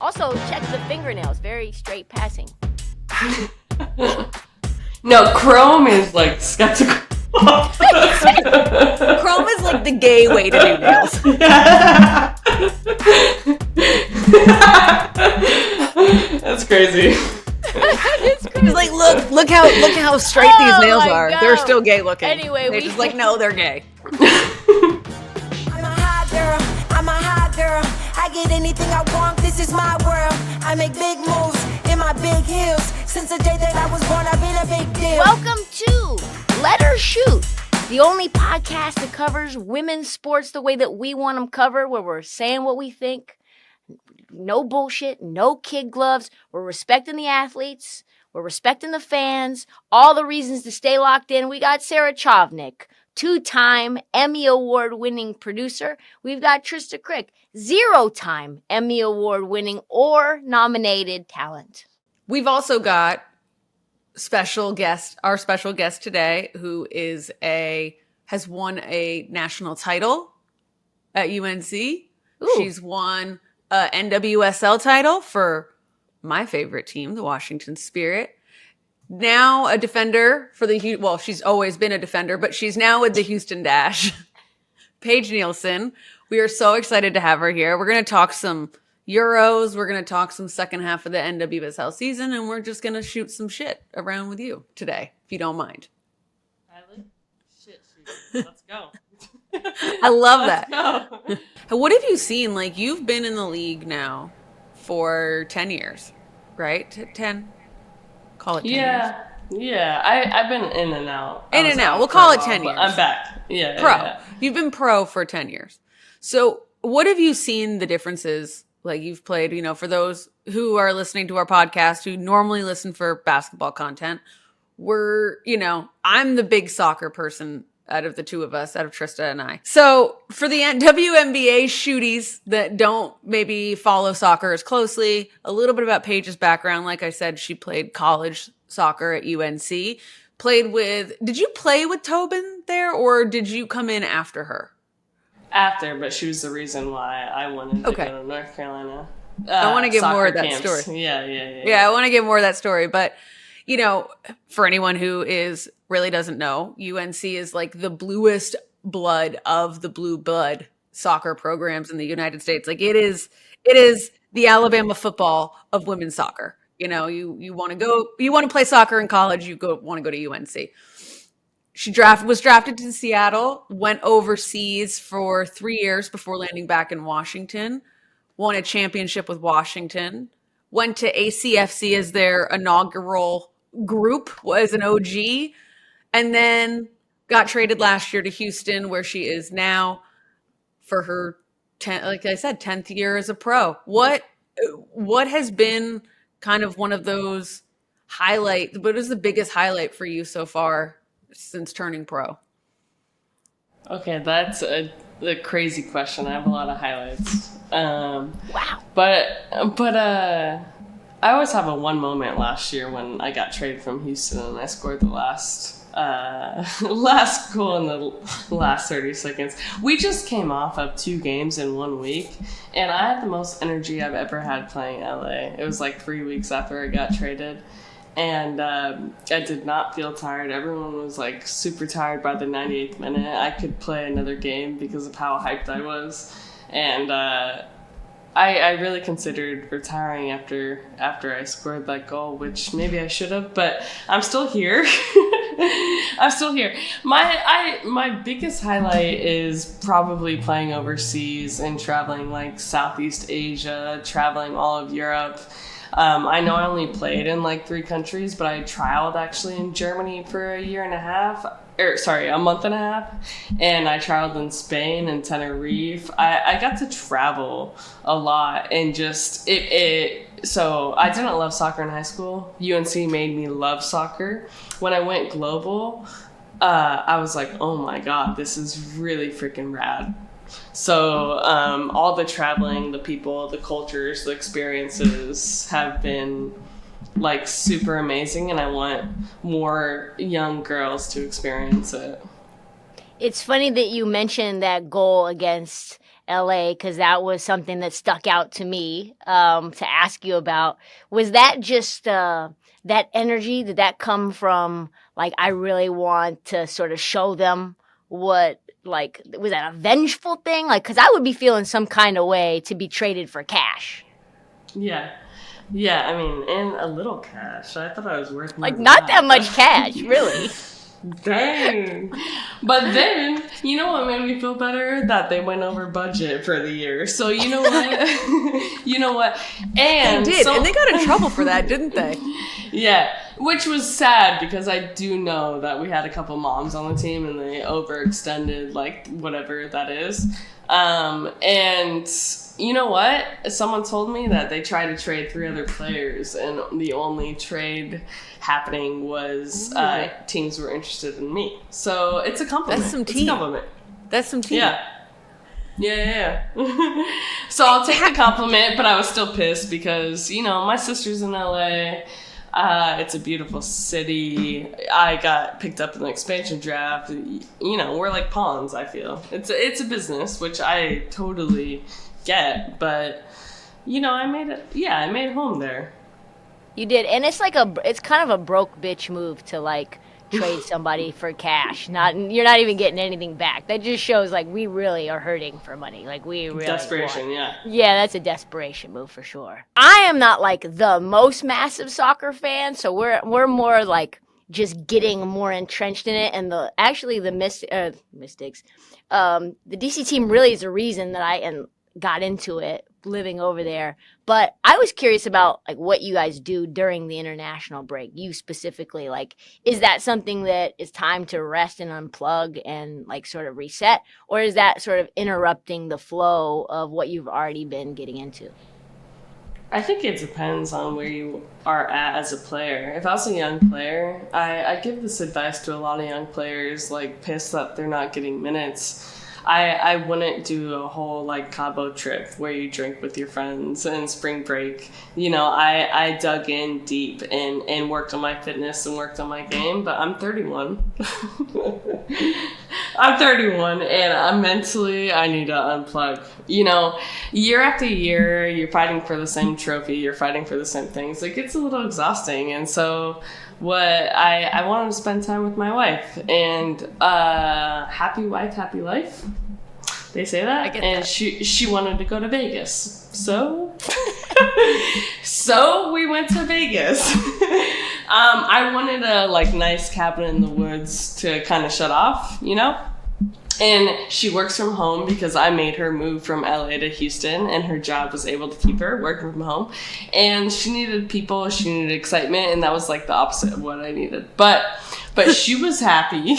Also, check the fingernails. Very straight passing. No, Chrome is like skeptical. Chrome is like the gay way to do nails. That's crazy. He's like, look how straight these nails are. God. They're still gay looking. Anyway, they're just like, no, they're gay. I'm a hot girl. I get anything I want. This is my world. I make big moves in my big heels. Since the day that I was born, I've been a big deal. Welcome to Let Her Shoot, the only podcast that covers women's sports the way that we want them covered, where we're saying what we think. No bullshit, no kid gloves. We're respecting the athletes. We're respecting the fans. All the reasons to stay locked in. We got Sarah Chovnick, two-time Emmy Award-winning producer. We've got Trysta Krick, zero-time Emmy Award-winning or nominated talent. We've also got our special guest today, who has won a national title at UNC. Ooh. She's won an NWSL title for my favorite team, the Washington Spirit. Now a defender for she's always been a defender, but she's now with the Houston Dash. Paige Nielsen. We are so excited to have her here. We're going to talk some Euros. We're going to talk some second half of the NWSL season, and we're just going to shoot some shit around with you today, if you don't mind. Shit. Let's go. I love that. Go. What have you seen? Like, you've been in the league now for 10 years, right? 10? Call it 10 years. Yeah. I've been in and out. We'll call it 10 years. I'm back. Yeah. Pro. Yeah. You've been pro for 10 years. So what have you seen the differences? Like, you've played, for those who are listening to our podcast, who normally listen for basketball content, I'm the big soccer person out of the two of us, out of Trysta and I. So for the WNBA shooties that don't maybe follow soccer as closely, a little bit about Paige's background. Like I said, she played college soccer at UNC. Did you play with Tobin there, or did you come in after her? After, but she was the reason why I wanted to go to North Carolina. I want to get more of that camps. story. Yeah, I want to get more of that story. But, for anyone who really doesn't know, UNC is like the bluest blood of the blue blood soccer programs in the United States. Like, it is the Alabama football of women's soccer. You want to play soccer in college, want to go to UNC. She was drafted to Seattle, went overseas for 3 years before landing back in Washington, won a championship with Washington, went to ACFC as their inaugural group, was an OG, and then got traded last year to Houston, where she is now for her 10th year as a pro. What has been kind of one of those highlights? What is the biggest highlight for you so far since turning pro? Okay, that's a crazy question. I have a lot of highlights. Wow. But I always have a one moment last year when I got traded from Houston and I scored the last goal in the last 30 seconds. We just came off of 2 games in 1 week, and I had the most energy I've ever had playing LA. It was like 3 weeks after I got traded. And I did not feel tired. Everyone was like super tired by the 98th minute. I could play another game because of how hyped I was. And I really considered retiring after I scored that goal, which maybe I should have, but I'm still here. I'm still here. My biggest highlight is probably playing overseas and traveling like Southeast Asia, traveling all of Europe. I know I only played in like 3 countries, but I trialed actually in Germany for a month and a half, and I trialed in Spain and Tenerife. I got to travel a lot, and just so I didn't love soccer in high school. UNC made me love soccer. When I went global, I was like, oh my God, this is really freaking rad. So all the traveling, the people, the cultures, the experiences have been like super amazing, and I want more young girls to experience it. It's funny that you mentioned that goal against LA, because that was something that stuck out to me to ask you about. Was that just that energy? Did that come from, like, I really want to sort of show them what, like, was that a vengeful thing? Like, because I would be feeling some kind of way to be traded for cash. Yeah. Yeah, I mean, and a little cash. I thought I was worth more Like, than not that much cash, really. Dang. But then, you know what made me feel better? That they went over budget for the year. So you know what? You know what? And they did, and they got in trouble for that, didn't they? Yeah, which was sad because I do know that we had a couple moms on the team and they overextended, like, whatever that is. And you know what? Someone told me that they tried to trade 3 other players, and the only trade happening was teams were interested in me. So it's a compliment. That's some It's team. a compliment. That's some team. Yeah. So I'll take the compliment, but I was still pissed because, you know, my sister's in LA. It's a beautiful city. I got picked up in the expansion draft. You know, we're like pawns, I feel. It's a business, which I totally get, but, you know, I made home there. You did, and it's like it's kind of a broke bitch move to, like, trade somebody for cash. You're not even getting anything back. That just shows, like, we really are hurting for money. Like, we really Desperation, yeah. Yeah, that's a desperation move for sure. I am not, like, the most massive soccer fan, so we're more like just getting more entrenched in it. And the Mystics, the DC team really is the reason that I got into it, living over there. But I was curious about, like, what you guys do during the international break. You specifically, like, is that something that is time to rest and unplug and, like, sort of reset? Or is that sort of interrupting the flow of what you've already been getting into? I think it depends on where you are at as a player. If I was a young player, I give this advice to a lot of young players, like, pissed that they're not getting minutes. I wouldn't do a whole, like, Cabo trip where you drink with your friends and spring break. You know, I dug in deep and worked on my fitness and worked on my game, but I'm 31. I'm 31, and I need to unplug. You know, year after year, you're fighting for the same trophy, you're fighting for the same things. It gets a little exhausting, and so I wanted to spend time with my wife, and happy wife, happy life. They say that. I get and that. she wanted to go to Vegas. So we went to Vegas. I wanted a, like, nice cabin in the woods to kind of shut off, you know? And she works from home because I made her move from LA to Houston, and her job was able to keep her working from home. And she needed people, she needed excitement, and that was, like, the opposite of what I needed. But she was happy,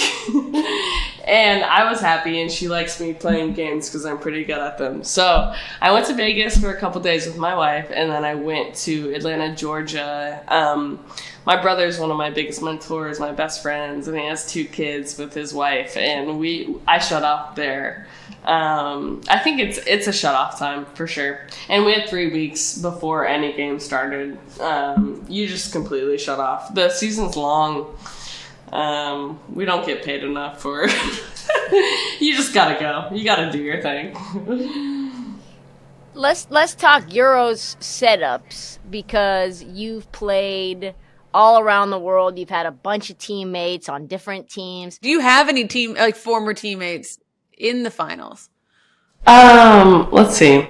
and I was happy, and she likes me playing games because I'm pretty good at them. So I went to Vegas for a couple days with my wife, and then I went to Atlanta, Georgia. My brother's one of my biggest mentors, my best friends, and he has 2 kids with his wife, and I shut off there. I think it's a shut off time for sure. And we had 3 weeks before any game started. You just completely shut off. The season's long. We don't get paid enough for you just gotta go. You gotta do your thing. Let's talk Euros setups, because you've played all around the world. You've had a bunch of teammates on different teams. Do you have any former teammates in the finals? Let's see.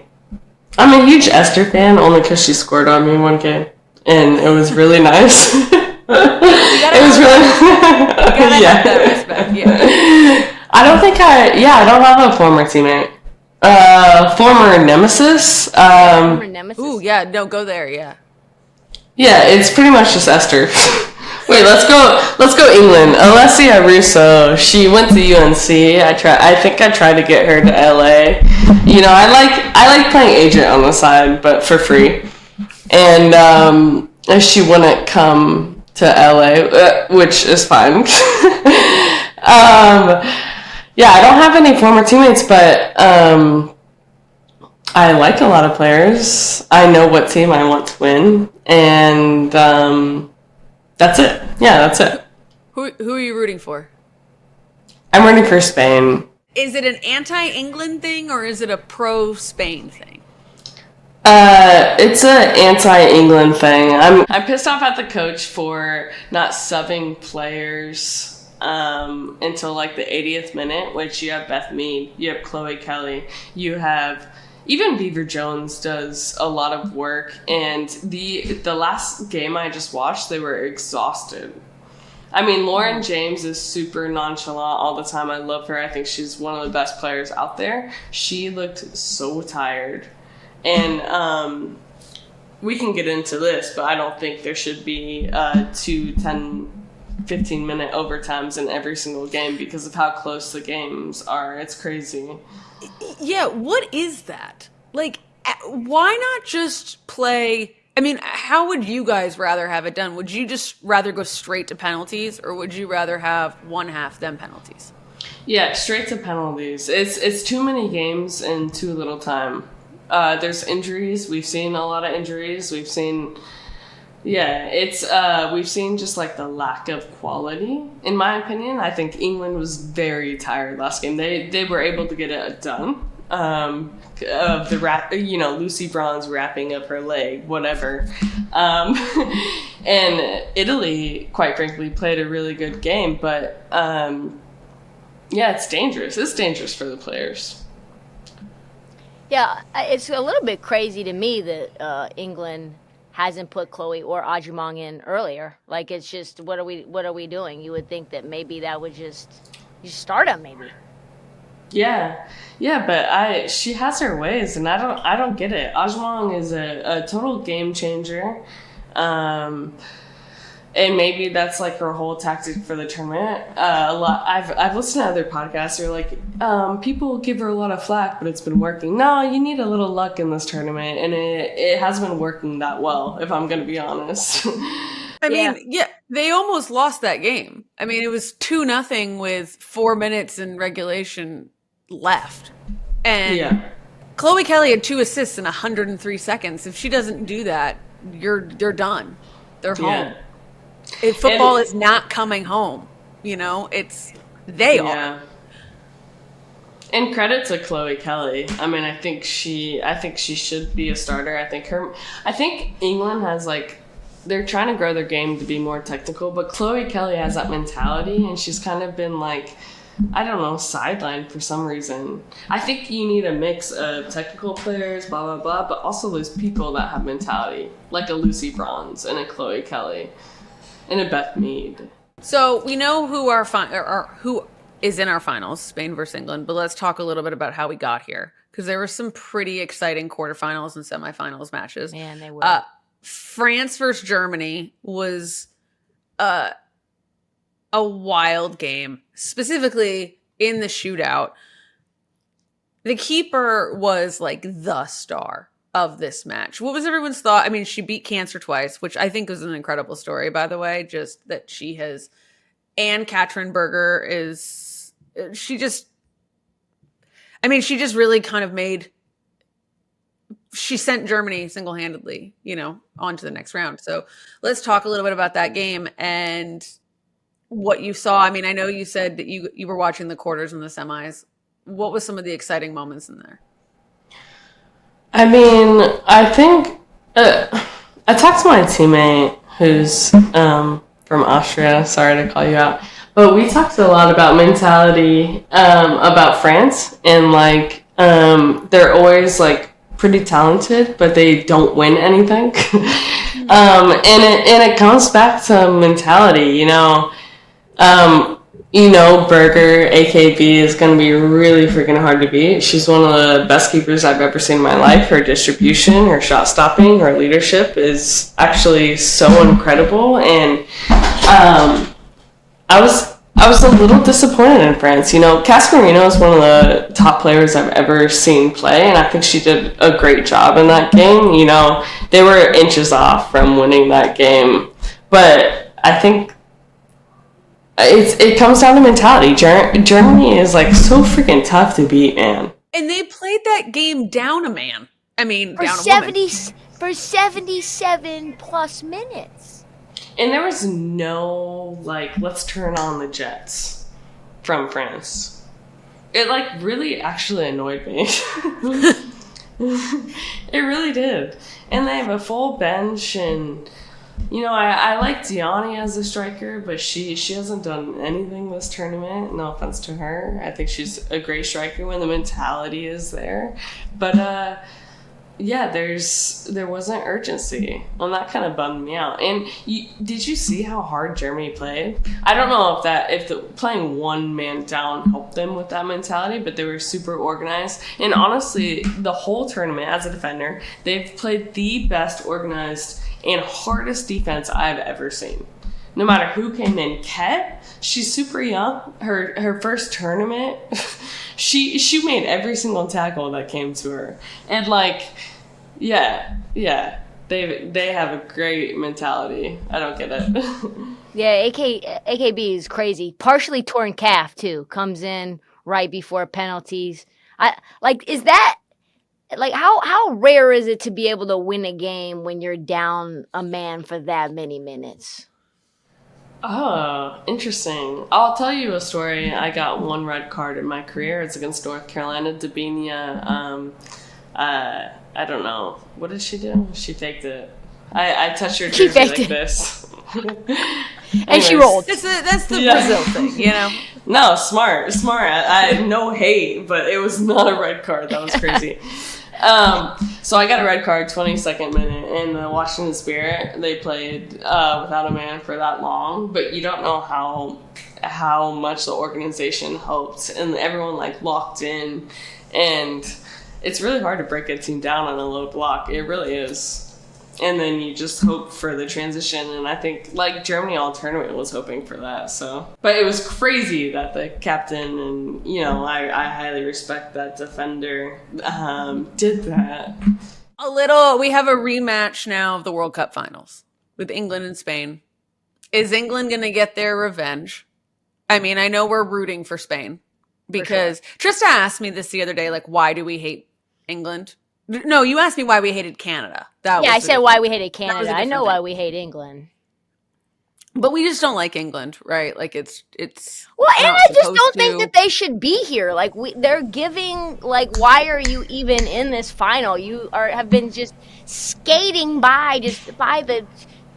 I'm a huge Esther fan only because she scored on me one game, and it was really nice. It was really Have that respect, yeah. I don't have a former teammate. Former nemesis. Former nemesis? Ooh, yeah, no, go there, yeah. Yeah, it's pretty much just Esther. Wait, let's go England. Alessia Russo, she went to UNC. I think I tried to get her to LA. You know, I like playing agent on the side, but for free. And she wouldn't come to LA, which is fine. Yeah, I don't have any former teammates, but I like a lot of players. I know what team I want to win, and that's it. Yeah, that's it. Who are you rooting for? I'm rooting for Spain. Is it an anti-England thing or is it a pro-Spain thing? It's an anti-England thing. I'm pissed off at the coach for not subbing players until like the 80th minute, which you have Beth Mead, you have Chloe Kelly, you have even Beaver Jones does a lot of work. And the last game I just watched, they were exhausted. I mean, Lauren James is super nonchalant all the time. I love her. I think she's one of the best players out there. She looked so tired. And we can get into this, but I don't think there should be 2 10, 15-minute overtimes in every single game because of how close the games are. It's crazy. Yeah, what is that? Like, why not just play... I mean, how would you guys rather have it done? Would you just rather go straight to penalties, or would you rather have one half then penalties? Yeah, straight to penalties. It's too many games in too little time. There's injuries. We've seen a lot of injuries. We've seen just like the lack of quality. In my opinion, I think England was very tired last game. They were able to get it done. Of the Lucy Bronze wrapping up her leg, whatever. And Italy, quite frankly, played a really good game, but it's dangerous. It's dangerous for the players. Yeah, it's a little bit crazy to me that England hasn't put Chloe or Ajumong in earlier. Like, it's just, what are we doing? You would think that maybe that would you start them maybe. Yeah, but she has her ways, and I don't get it. Ajumong is a total game changer, and maybe that's like her whole tactic for the tournament. I've listened to other podcasts who are like, people give her a lot of flack, but it's been working. No, you need a little luck in this tournament, and it hasn't been working that well, if I'm going to be honest. I mean, they almost lost that game. I mean, it was 2-0 with 4 minutes in regulation left. And Chloe Kelly had 2 assists in 103 seconds. If she doesn't do that, they're done. They're home. If football is not coming home, they are. And credit to Chloe Kelly. I mean, I think she should be a starter. I think England has they're trying to grow their game to be more technical, but Chloe Kelly has that mentality, and she's kind of been sidelined for some reason. I think you need a mix of technical players, blah, blah, blah, but also those people that have mentality, like a Lucy Bronze and a Chloe Kelly and a Beth Mead. So we know who is in our finals, Spain versus England, but let's talk a little bit about how we got here, because there were some pretty exciting quarterfinals and semifinals matches. Man, they were. France versus Germany was a wild game, specifically in the shootout. The keeper was the star of this match. What was everyone's thought? I mean, she beat cancer twice, which I think was an incredible story, by the way, just that she has. And Katrin Berger she just really kind of she sent Germany single-handedly, on to the next round. So let's talk a little bit about that game and what you saw. I mean, I know you said that you were watching the quarters and the semis. What was some of the exciting moments in there? I mean, I think I talked to my teammate who's from Austria. Sorry to call you out. But we talked a lot about mentality, about France, and they're always pretty talented, but they don't win anything. And it comes back to mentality, Berger, AKB, is going to be really freaking hard to beat. She's one of the best keepers I've ever seen in my life. Her distribution, her shot stopping, her leadership is actually so incredible. And I was a little disappointed in France. Cascarino is one of the top players I've ever seen play, and I think she did a great job in that game. They were inches off from winning that game, but I think it comes down to mentality. Germany is so freaking tough to beat, man. And they played that game down a man. I mean, for down a 70 woman. For 77 plus minutes. And there was no let's turn on the jets from France. it like really actually annoyed me. It really did. And they have a full bench, and you know, I like Diani as a striker, but she hasn't done anything this tournament. No offense to her. I think she's a great striker when the mentality is there. But yeah, there wasn't urgency, and that kind of bummed me out. And did you see how hard Germany played? I don't know if the playing one man down helped them with that mentality, but they were super organized. And honestly, the whole tournament, as a defender, they've played the best organized and hardest defense I've ever seen. No matter who came in. Ket, she's super young. Her first tournament, she made every single tackle that came to her. And like, yeah, they have a great mentality. I don't get it. Yeah, AKB is crazy. Partially torn calf too. Comes in right before penalties. Is that like how rare is it to be able to win a game when you're down a man for that many minutes? Oh, interesting. I'll tell you a story. I got one red card in my career. It's against North Carolina. Dabinia, I don't know. What did she do? She faked it. I touched her jersey like this. And she rolled. That's the Brazil thing, you know? No, smart. I no hate, but it was not a red card. That was crazy. So I got a red card 22nd minute, and the Washington Spirit, they played without a man for that long, but you don't know how much the organization helped, and everyone like locked in, and it's really hard to break a team down on a low block. It really is. And then you just hope for the transition, and I think like Germany all tournament was hoping for that. So, but it was crazy that the captain, and you know, I highly respect that defender, did that. We have a rematch now of the World Cup finals with England and Spain. Is England going to get their revenge? I mean, I know we're rooting for Spain because Trysta asked me this the other day, like, why do we hate England? No, you asked me why we hated Canada. I said why we hated Canada. I know why we hate England. But we just don't like England, right? Like it's. Well, and I just don't think that they should be here. Like they're giving. Like, why are you even in this final? You have been just skating by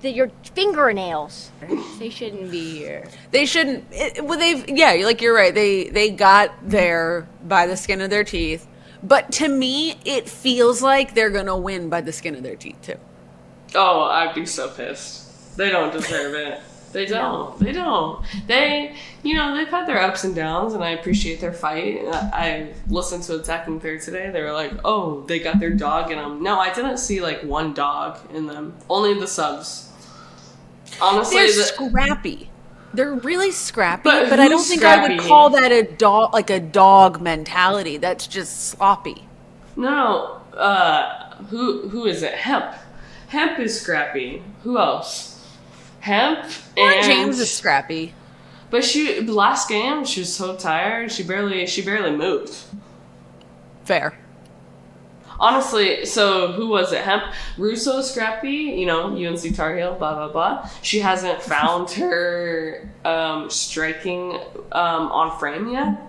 your fingernails. They shouldn't be here. They shouldn't. Like you're right. They got there by the skin of their teeth. But to me, it feels like they're going to win by the skin of their teeth, too. Oh, I'd be so pissed. They don't deserve it. They don't. They don't. They've had their ups and downs, and I appreciate their fight. I listened to Attacking Third today. They were like, oh, they got their dog in them. No, I didn't see, like, one dog in them. Only the subs. Honestly, they're scrappy. They're really scrappy, but I don't think I would call that a dog mentality. That's just sloppy. No. Who is it? Hemp. Hemp is scrappy. Who else? Hemp and James is scrappy. But last game she was so tired. She barely moved. Fair. Honestly, so who was it? Hemp, Russo, scrappy, UNC Tar Heel, blah, blah, blah. She hasn't found her striking on frame yet.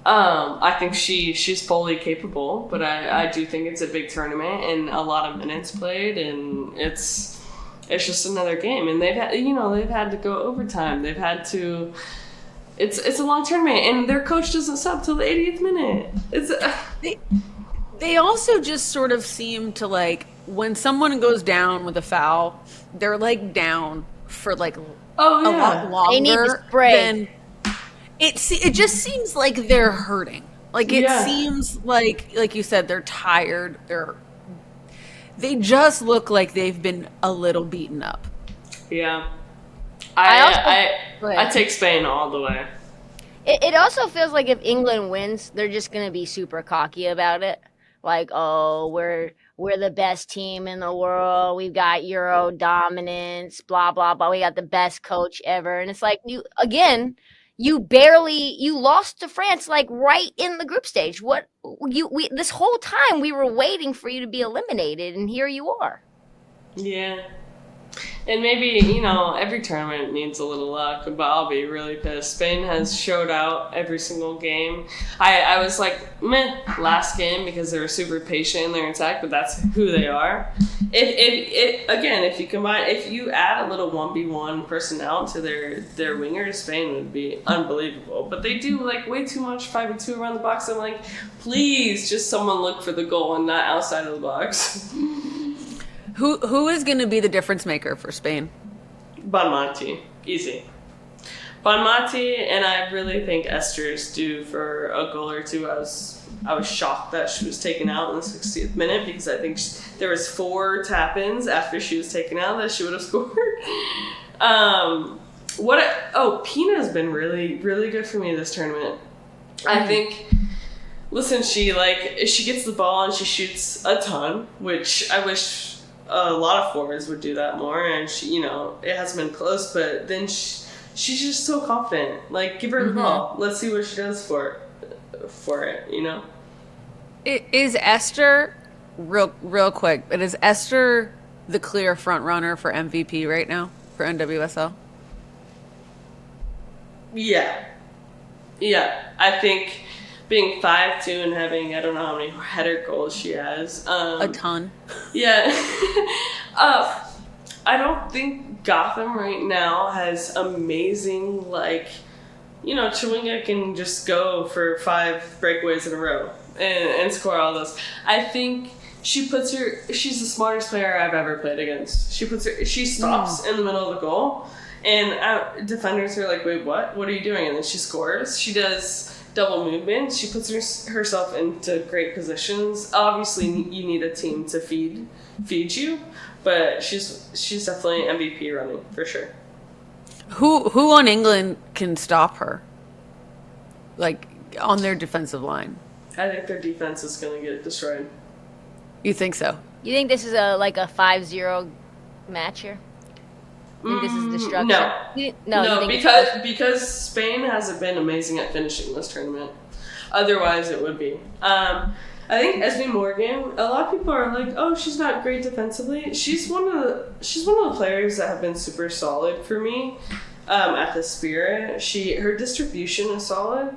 I think she's fully capable, but I do think it's a big tournament and a lot of minutes played, and it's just another game. And they've had to go overtime. They've had to. It's a long tournament, and their coach doesn't sub till the 80th minute. They also just sort of seem to, like, when someone goes down with a foul, they're, like, down for, like, a lot longer. They need to spray. It just seems like they're hurting. Like, it seems like you said, they're tired. They just look like they've been a little beaten up. Yeah. I take Spain all the way. It also feels like if England wins, they're just going to be super cocky about it. Like, oh, we're the best team in the world. We've got Euro dominance, blah, blah, blah. We got the best coach ever. And it's like, you lost to France, like right in the group stage. This whole time we were waiting for you to be eliminated, and here you are. Yeah. And maybe, you know, every tournament needs a little luck, but I'll be really pissed. Spain has showed out every single game. I was like, meh, last game because they were super patient in their attack, but that's who they are. If you add a little 1v1 personnel to their wingers, Spain would be unbelievable. But they do like way too much 5v2 around the box. I'm like, please, just someone look for the goal and not outside of the box. Who is going to be the difference maker for Spain? Bonmati, easy. Bonmati, and I really think Esther's due for a goal or two. I was shocked that she was taken out in the 60th minute because I think there was 4 tap-ins after she was taken out that she would have scored. Pina's been really, really good for me this tournament. I think. Listen, she gets the ball and she shoots a ton, which I wish a lot of forwards would do that more. And she, you know, it hasn't been close, but then she's just so confident. Like, give her the ball. Let's see what she does for it. You know. Is Esther real quick? But is Esther the clear front runner for MVP right now for NWSL? Yeah. I think. Being 5'2" and having, I don't know how many header goals she has. A ton. Yeah. I don't think Gotham right now has amazing, like, you know, Chovnick can just go for 5 breakaways in a row and score all those. I think she's the smartest player I've ever played against. She stops in the middle of the goal and defenders are like, wait, what? What are you doing? And then she scores. She does double movement. She puts herself into great positions. Obviously, you need a team to feed you, but she's definitely MVP running for sure. Who on England can stop her? Like on their defensive line? I think their defense is going to get destroyed. You think so? You think this is a 5-0 match here? You think this is destruction? No, because Spain hasn't been amazing at finishing this tournament. Otherwise, it would be. I think Esme Morgan. A lot of people are like, "Oh, she's not great defensively." She's one of the players that have been super solid for me at the Spirit. Her distribution is solid.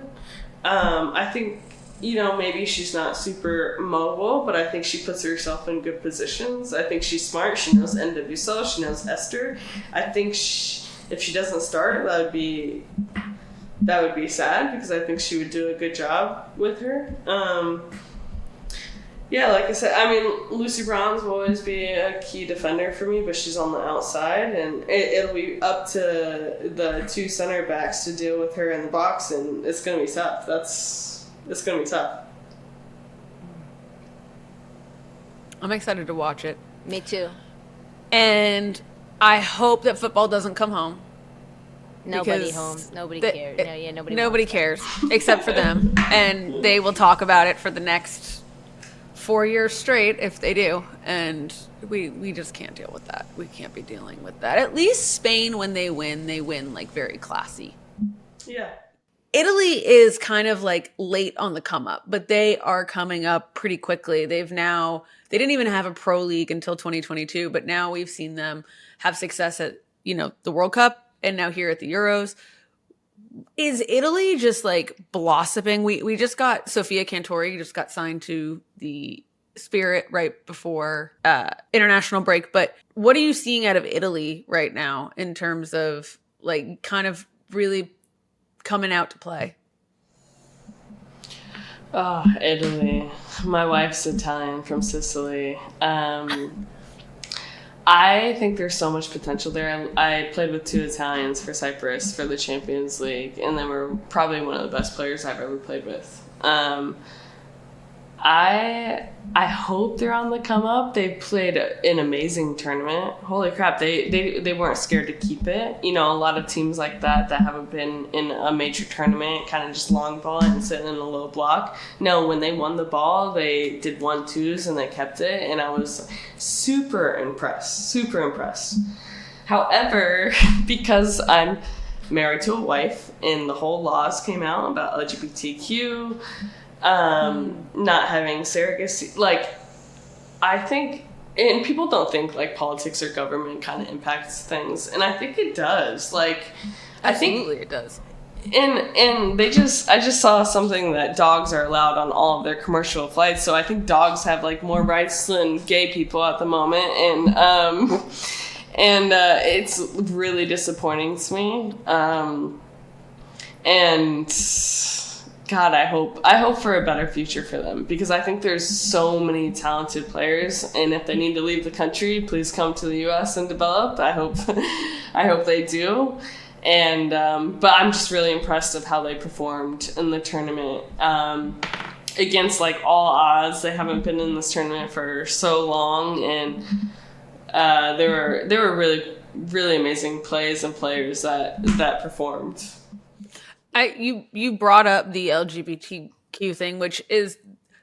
I think. You know, maybe she's not super mobile, but I think she puts herself in good positions. I think she's smart. She knows NWSL. She knows Esther. I think if she doesn't start, that would be sad because I think she would do a good job with her. Yeah, like I said, I mean, Lucy Bronze will always be a key defender for me, but she's on the outside, and it'll be up to the 2 center backs to deal with her in the box, and it's going to be tough. It's going to be tough. I'm excited to watch it. Me too. And I hope that football doesn't come home. Nobody home. Nobody cares. Nobody cares except for them. And they will talk about it for the next 4 years straight if they do. And we just can't deal with that. We can't be dealing with that. At least Spain, when they win like very classy. Yeah. Italy is kind of like late on the come up, but they are coming up pretty quickly. They didn't even have a pro league until 2022, but now we've seen them have success at, you know, the World Cup and now here at the Euros. Is Italy just like blossoming? We just got Sofia Cantori just got signed to the Spirit right before international break. But what are you seeing out of Italy right now in terms of like kind of really coming out to play? Oh, Italy. My wife's Italian from Sicily. I think there's so much potential there. I played with 2 Italians for Cyprus for the Champions League, and they were probably one of the best players I've ever played with. I hope they're on the come up. They played an amazing tournament. Holy crap, they weren't scared to keep it. You know, a lot of teams like that haven't been in a major tournament kind of just long ball and sitting in a low block. No, when they won the ball, they did 1-2s and they kept it, and I was super impressed. However, because I'm married to a wife and the whole laws came out about LGBTQ, not having surrogacy, like, I think and people don't think like politics or government kind of impacts things, and I think it does. Like, Absolutely, it does. And I just saw something that dogs are allowed on all of their commercial flights, so I think dogs have like more rights than gay people at the moment, and it's really disappointing to me. And God, I hope for a better future for them, because I think there's so many talented players, and if they need to leave the country, please come to the US and develop. I hope they do. And but I'm just really impressed of how they performed in the tournament. Against like all odds, they haven't been in this tournament for so long, and there were really, really amazing plays and players that performed. You brought up the LGBTQ thing, which is,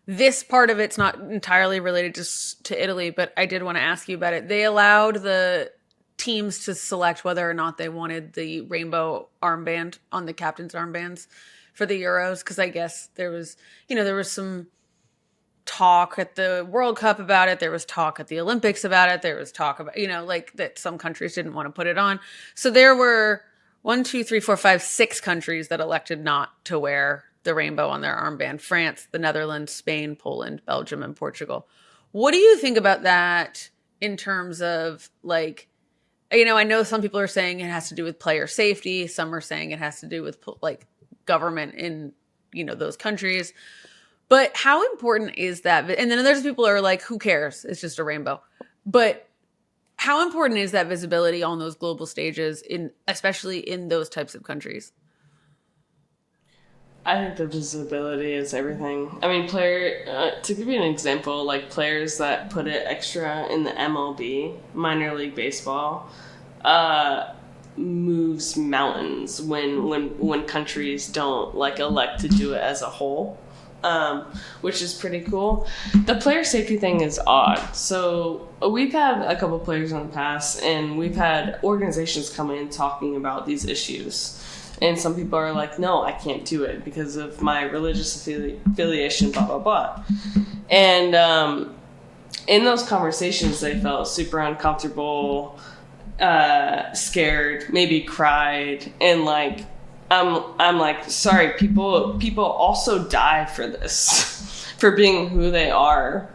this part of it's not entirely related to Italy, but I did want to ask you about it. They allowed the teams to select whether or not they wanted the rainbow armband on the captain's armbands for the Euros, because I guess there was some talk at the World Cup about it. There was talk at the Olympics about it. There was talk about, like that some countries didn't want to put it on. So there were 6 countries that elected not to wear the rainbow on their armband: France, the Netherlands, Spain, Poland, Belgium, and Portugal. What do you think about that in terms of like, I know some people are saying it has to do with player safety. Some are saying it has to do with like government in, those countries. But how important is that? And then there's people who are like, who cares? It's just a rainbow. But how important is that visibility on those global stages, especially in those types of countries? I think the visibility is everything. I mean, to give you an example, like players that put it extra in the MLB, minor league baseball, moves mountains when countries don't like elect to do it as a whole, which is pretty cool. The player safety thing is odd. So we've had a couple players in the past, and we've had organizations come in talking about these issues. And some people are like, no, I can't do it because of my religious affiliation, blah, blah, blah. And in those conversations, they felt super uncomfortable, scared, maybe cried. And like, I'm like, sorry, people also die for this, for being who they are.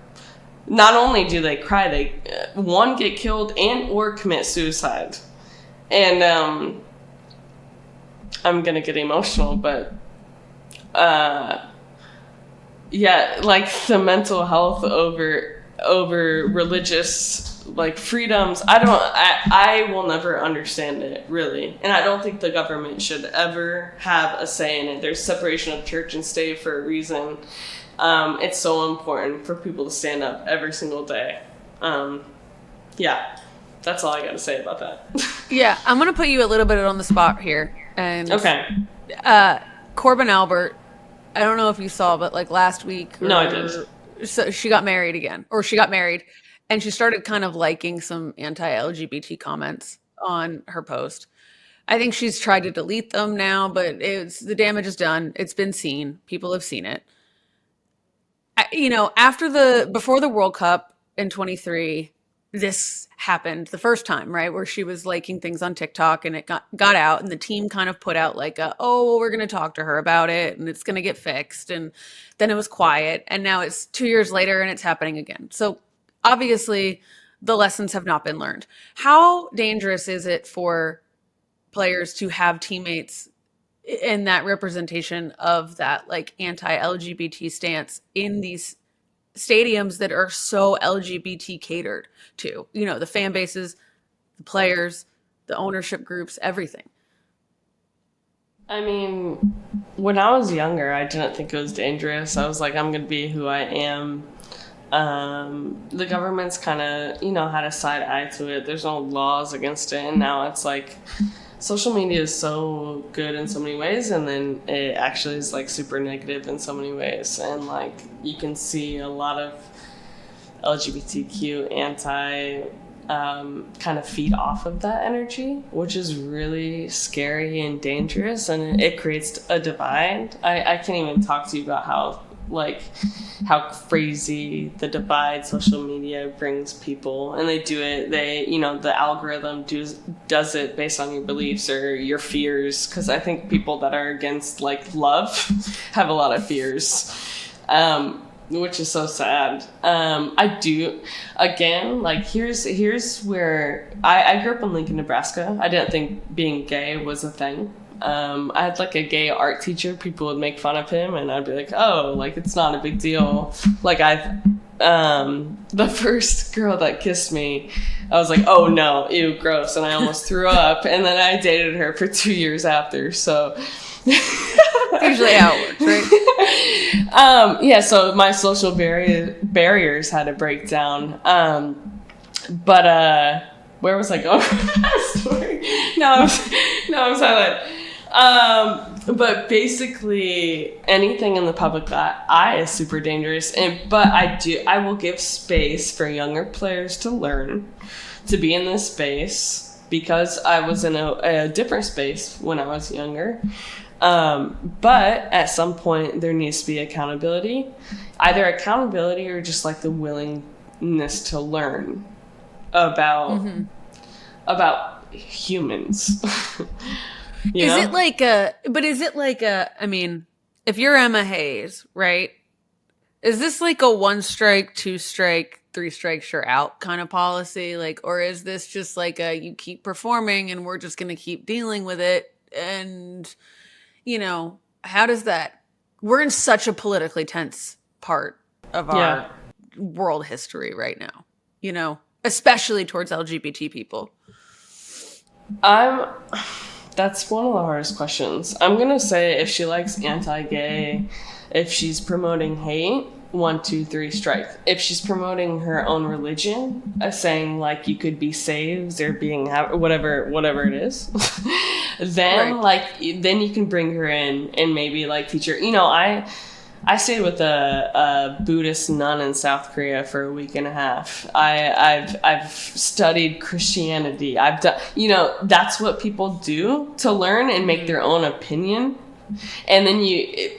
Not only do they cry, they, one, get killed and or commit suicide. And, I'm gonna get emotional, but yeah, like the mental health over religious like freedoms, I will never understand it, really. And I don't think the government should ever have a say in it. There's separation of church and state for a reason. It's so important for people to stand up every single day. Yeah, that's all I gotta say about that. Yeah, I'm gonna put you a little bit on the spot here. And okay. Corbin Albert, I don't know if you saw, but like last week. No, I did. So she got married again, and she started kind of liking some anti-LGBT comments on her post. I think she's tried to delete them now, but the damage is done. It's been seen. People have seen it. Before the World Cup in 23, this happened the first time, right? Where she was liking things on TikTok, and it got out, and the team kind of put out like we're going to talk to her about it, and it's going to get fixed. And then it was quiet, and now it's 2 years later and it's happening again. So obviously the lessons have not been learned. How dangerous is it for players to have teammates in that representation of that like anti-LGBT stance in these stadiums that are so LGBT catered to, the fan bases, the players, the ownership groups, everything? I mean, when I was younger, I didn't think it was dangerous. I was like, I'm going to be who I am. The government's kind of, had a side eye to it. There's no laws against it. And now it's like, social media is so good in so many ways, and then it actually is like super negative in so many ways. And like, you can see a lot of LGBTQ anti kind of feed off of that energy, which is really scary and dangerous, and it creates a divide. I can't even talk to you about like how crazy the divide social media brings people, and they do it. The algorithm does it based on your beliefs or your fears. Because I think people that are against like love have a lot of fears, which is so sad. I do, again, like here's where I grew up in Lincoln, Nebraska. I didn't think being gay was a thing. I had like a gay art teacher. People would make fun of him, and I'd be like, oh, like it's not a big deal. Like the first girl that kissed me, I was like, oh no, ew, gross, and I almost threw up. And then I dated her for 2 years after. So usually how it works, right? Yeah. So my social barriers had to break down. But where was I going with that story? No, I'm silent. But basically, anything in the public eye is super dangerous. But I will give space for younger players to learn, to be in this space, because I was in a different space when I was younger. But at some point, there needs to be accountability, either accountability or just like the willingness to learn about humans. Is it like I mean, if you're Emma Hayes, right? Is this like a 1 strike, 2 strike, 3 strikes you're out kind of policy? Like, or is this just like you keep performing and we're just going to keep dealing with it? And, how does that, we're in such a politically tense part of our world history right now, especially towards LGBT people. That's one of the hardest questions. I'm going to say if she likes anti-gay, if she's promoting hate, 1, 2, 3 strike. If she's promoting her own religion, saying like you could be saved or being whatever it is, then then you can bring her in and maybe like teach her. I stayed with a Buddhist nun in South Korea for a week and a half. I've studied Christianity. I've done, that's what people do to learn and make their own opinion. And then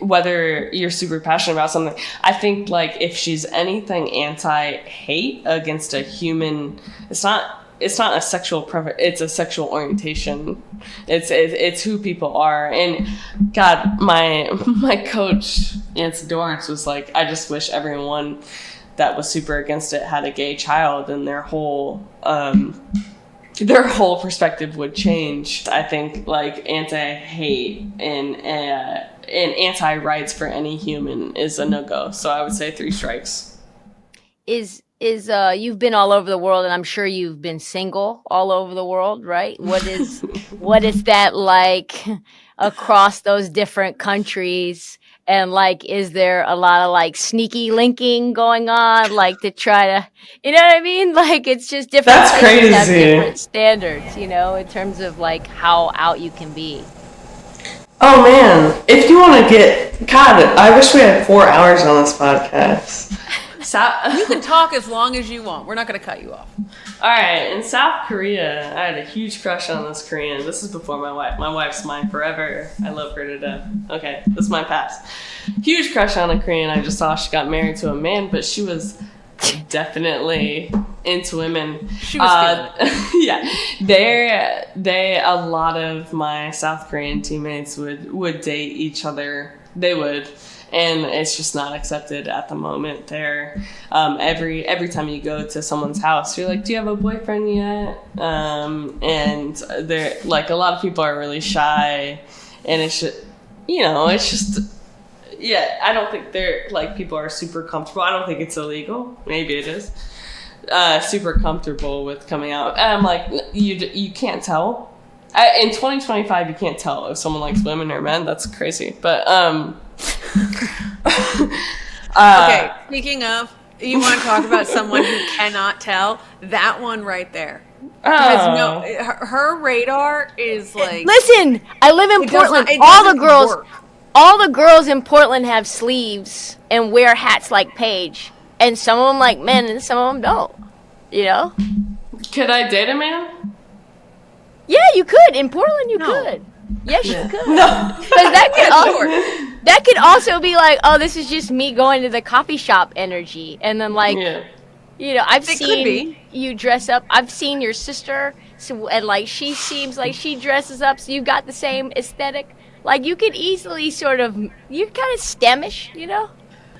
whether you're super passionate about something, I think like if she's anything anti-hate against a human, it's not a sexual preference, it's a sexual orientation. It's who people are. And God, my coach, Nancy Dorrance, was like, I just wish everyone that was super against it had a gay child, and their whole perspective would change. I think like anti-hate and anti-rights for any human is a no-go. So I would say 3 strikes. Is you've been all over the world, and I'm sure you've been single all over the world, right? What is that like across those different countries? And like, is there a lot of like sneaky linking going on, like to try to, you know what I mean? Like it's just different. That's crazy. Have different standards, in terms of like how out you can be. Oh man, if you want to God, I wish we had 4 hours on this podcast. You can talk as long as you want. We're not going to cut you off. All right. In South Korea, I had a huge crush on this Korean. This is before my wife. My wife's mine forever. I love her to death. Okay, this is my past. Huge crush on a Korean. I just saw she got married to a man, but she was definitely into women. She was yeah. They a lot of my South Korean teammates would date each other. They would. And it's just not accepted at the moment there. Every time you go to someone's house, you're like, do you have a boyfriend yet? And they're like, a lot of people are really shy, and it's just, I don't think they're like, people are super comfortable. I don't think it's illegal. Maybe it is. Super comfortable with coming out. And I'm like, you can't tell. In 2025, you can't tell if someone likes women or men. That's crazy. But, okay, speaking of, you want to talk about someone who cannot tell? That one right there. Her radar is like... Listen, I live in Portland. All the girls in Portland have sleeves and wear hats like Paige. And some of them like men and some of them don't. Could I date a man? Yeah, you could. In Portland, you could. Yes, you could. No. Because that That could also be like, oh, this is just me going to the coffee shop energy. And then, like, you know, I've seen you dress up. I've seen your sister, and, like, she seems like she dresses up, so you've got the same aesthetic. Like, you could easily sort of, you're kind of STEMish, you know?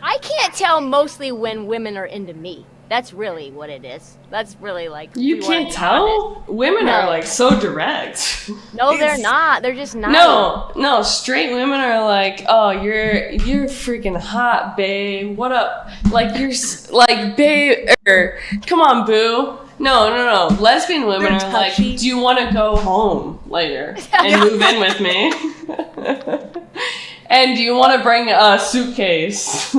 I can't tell mostly when women are into me. That's really what it is. That's really like... You can't tell? Women are like so direct. No, they're not. They're just not. No, straight women are like, oh, you're freaking hot, babe. What up? Like, you're like, babe, come on, boo. No. Lesbian women are like, do you want to go home later and move in with me? And do you want to bring a suitcase?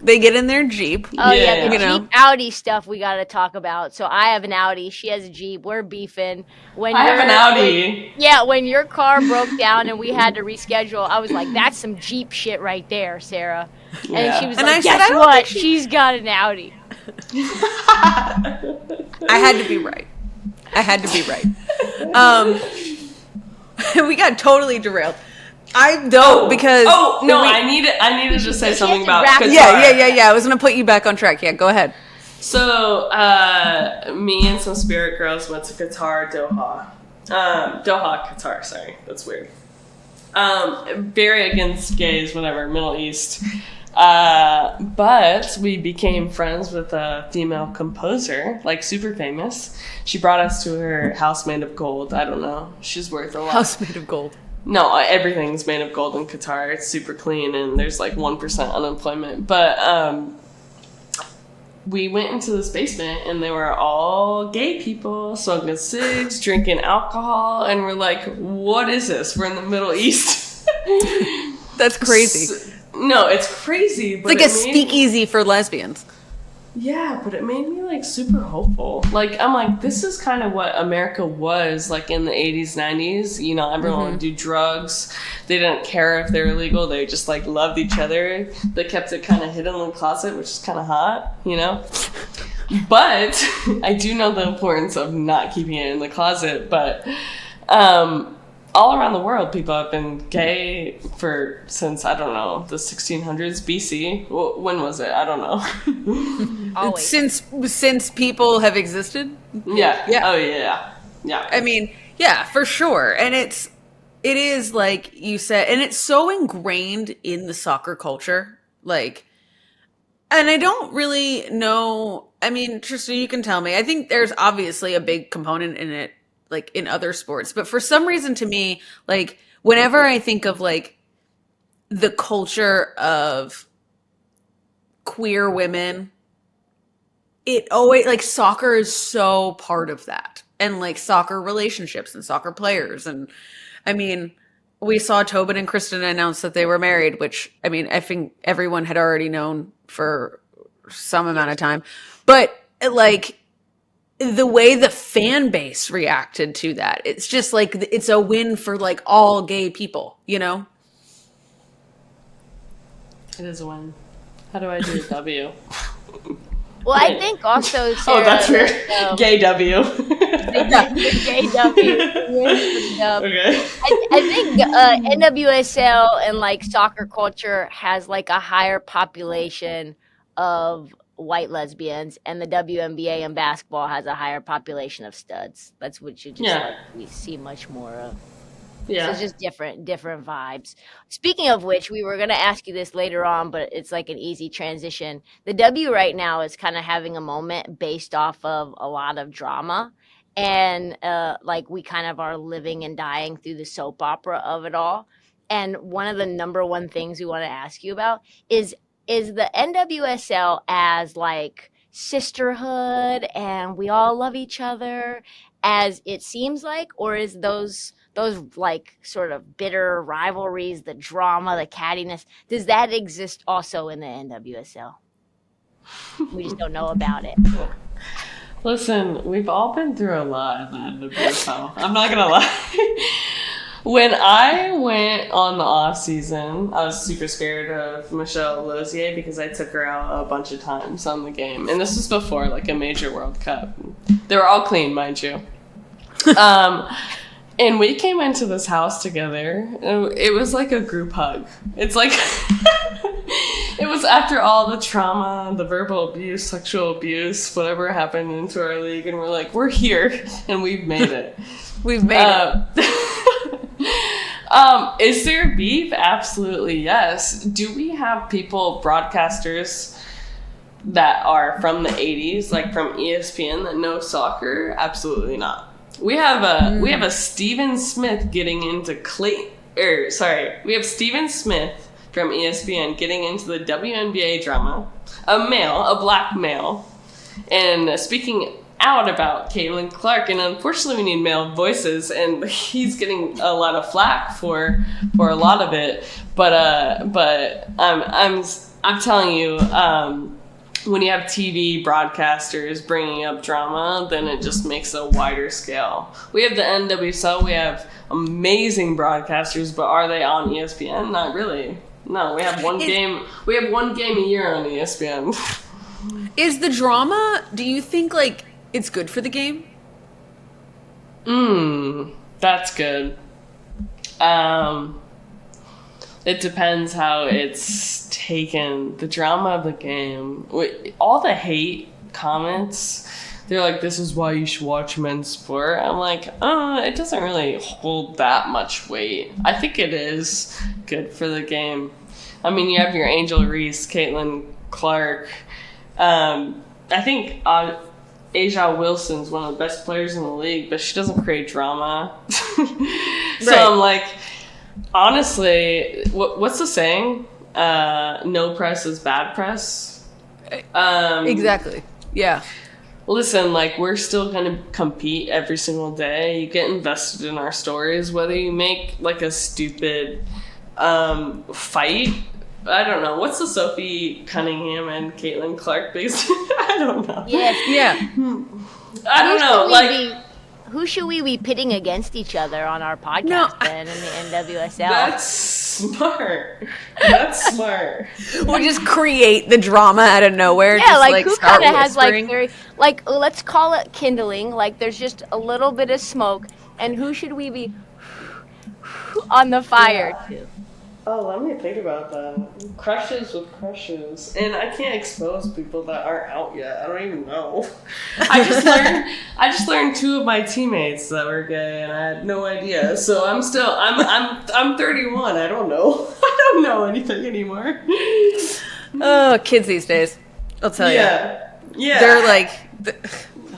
They get in their Jeep. Oh, yeah, the Jeep Audi stuff we got to talk about. So I have an Audi. She has a Jeep. We're beefing. I have an Audi. When your car broke down and we had to reschedule, I was like, that's some Jeep shit right there, Sarah. Yeah. And she was like, guess what? She's got an Audi. I had to be right. We got totally derailed. I don't because... Oh, no, I needed to say something about Qatar. Yeah. I was going to put you back on track. Yeah, go ahead. So, me and some spirit girls went to Qatar, Qatar, sorry. That's weird. Very against gays, whatever, Middle East. But we became friends with a female composer, like super famous. She brought us to her house made of gold. I don't know. She's worth a lot. House made of gold. No, everything's made of gold in Qatar. It's super clean and there's like 1% unemployment. But we went into this basement and they were all gay people smoking cigs, drinking alcohol, and we're like, what is this? We're in the Middle East. That's crazy. No, it's crazy. But it's like a speakeasy for lesbians. Yeah, but it made me like super hopeful. Like, I'm like, this is kind of what America was like in the 80s, 90s. You know, everyone would do drugs. They didn't care if they were illegal. They just like loved each other. They kept it kind of hidden in the closet, which is kind of hot, you know? But I do know the importance of not keeping it in the closet. But all around the world, people have been gay since, I don't know, the 1600s BC. When was it? I don't know. Always. Since people have existed? Yeah. Oh, yeah. Yeah. I mean, yeah, for sure. And it is like you said, and it's so ingrained in the soccer culture. Like, and I don't really know. I mean, Trysta, you can tell me. I think there's obviously a big component in it, like in other sports, but for some reason to me, like whenever I think of like the culture of queer women, it always like soccer is so part of that, and like soccer relationships and soccer players. And I mean, we saw Tobin and Kristen announce that they were married, which I mean, I think everyone had already known for some amount of time, but like the way the fan base reacted to that, it's just like, it's a win for like all gay people, you know? It is a win. How do I do a W? Well, I think also, Sarah... Oh, that's weird. Gay W. Gay W. Okay. I think NWSL and like soccer culture has like a higher population of white lesbians, and the WNBA and basketball has a higher population of studs. That's what you just like, we see much more of. Yeah. So it's just different vibes. Speaking of which, we were going to ask you this later on, but it's like an easy transition. The W right now is kind of having a moment based off of a lot of drama. And like we kind of are living and dying through the soap opera of it all. And one of the number one things we want to ask you about is the NWSL as like sisterhood and we all love each other as it seems like, or is those like sort of bitter rivalries, the drama, the cattiness, does that exist also in the NWSL? We just don't know about it. Listen, we've all been through a lot in the NWSL. I'm not gonna lie. When I went on the off season, I was super scared of Michelle Lozier because I took her out a bunch of times on the game. And this was before like a major World Cup. They were all clean, mind you. And we came into this house together. It was like a group hug. It's like it was after all the trauma, the verbal abuse, sexual abuse, whatever happened into our league, and we're like, we're here and we've made it. We've made it. Is there beef? Absolutely yes. Do we have people, broadcasters that are from the 80s, like from ESPN, that know soccer? Absolutely not. We have a Stephen Smith getting into we have Stephen Smith from ESPN getting into the WNBA drama, a black male, and speaking out about Caitlin Clark, and unfortunately we need male voices, and he's getting a lot of flack for a lot of it, but I'm telling you, when you have TV broadcasters bringing up drama, then it just makes a wider scale. We have the NWSL, we have amazing broadcasters, but are they on ESPN? Not really. No, we have one game a year on ESPN. Is the drama, do you think, like, it's good for the game? That's good. It depends how it's taken. The drama of the game, all the hate comments, they're like, this is why you should watch men's sport. I'm like, it doesn't really hold that much weight. I think it is good for the game. I mean, you have your Angel Reese, Caitlin Clark. I think Aja Wilson's one of the best players in the league, but she doesn't create drama. So right. I'm like, honestly, what's the saying? No press is bad press. Exactly. Yeah. Listen, like, we're still going to compete every single day. You get invested in our stories, whether you make, like, a stupid fight. I don't know. What's the Sophie Cunningham and Caitlin Clark based? I don't know. Yes. Yeah. I don't know. Who should we be pitting against each other on our podcast then in the NWSL? That's smart. That's smart. Or just create the drama out of nowhere. Yeah, just, like who kind of has whispering. like very, like, let's call it kindling. Like there's just a little bit of smoke, and who should we be on the fire to? Oh, let me think about that. Crushes with crushes. And I can't expose people that aren't out yet. I don't even know. I just learned 2 of my teammates that were gay, and I had no idea. So I'm 31. I don't know. I don't know anything anymore. Oh, kids these days. I'll tell you. Yeah. They're like,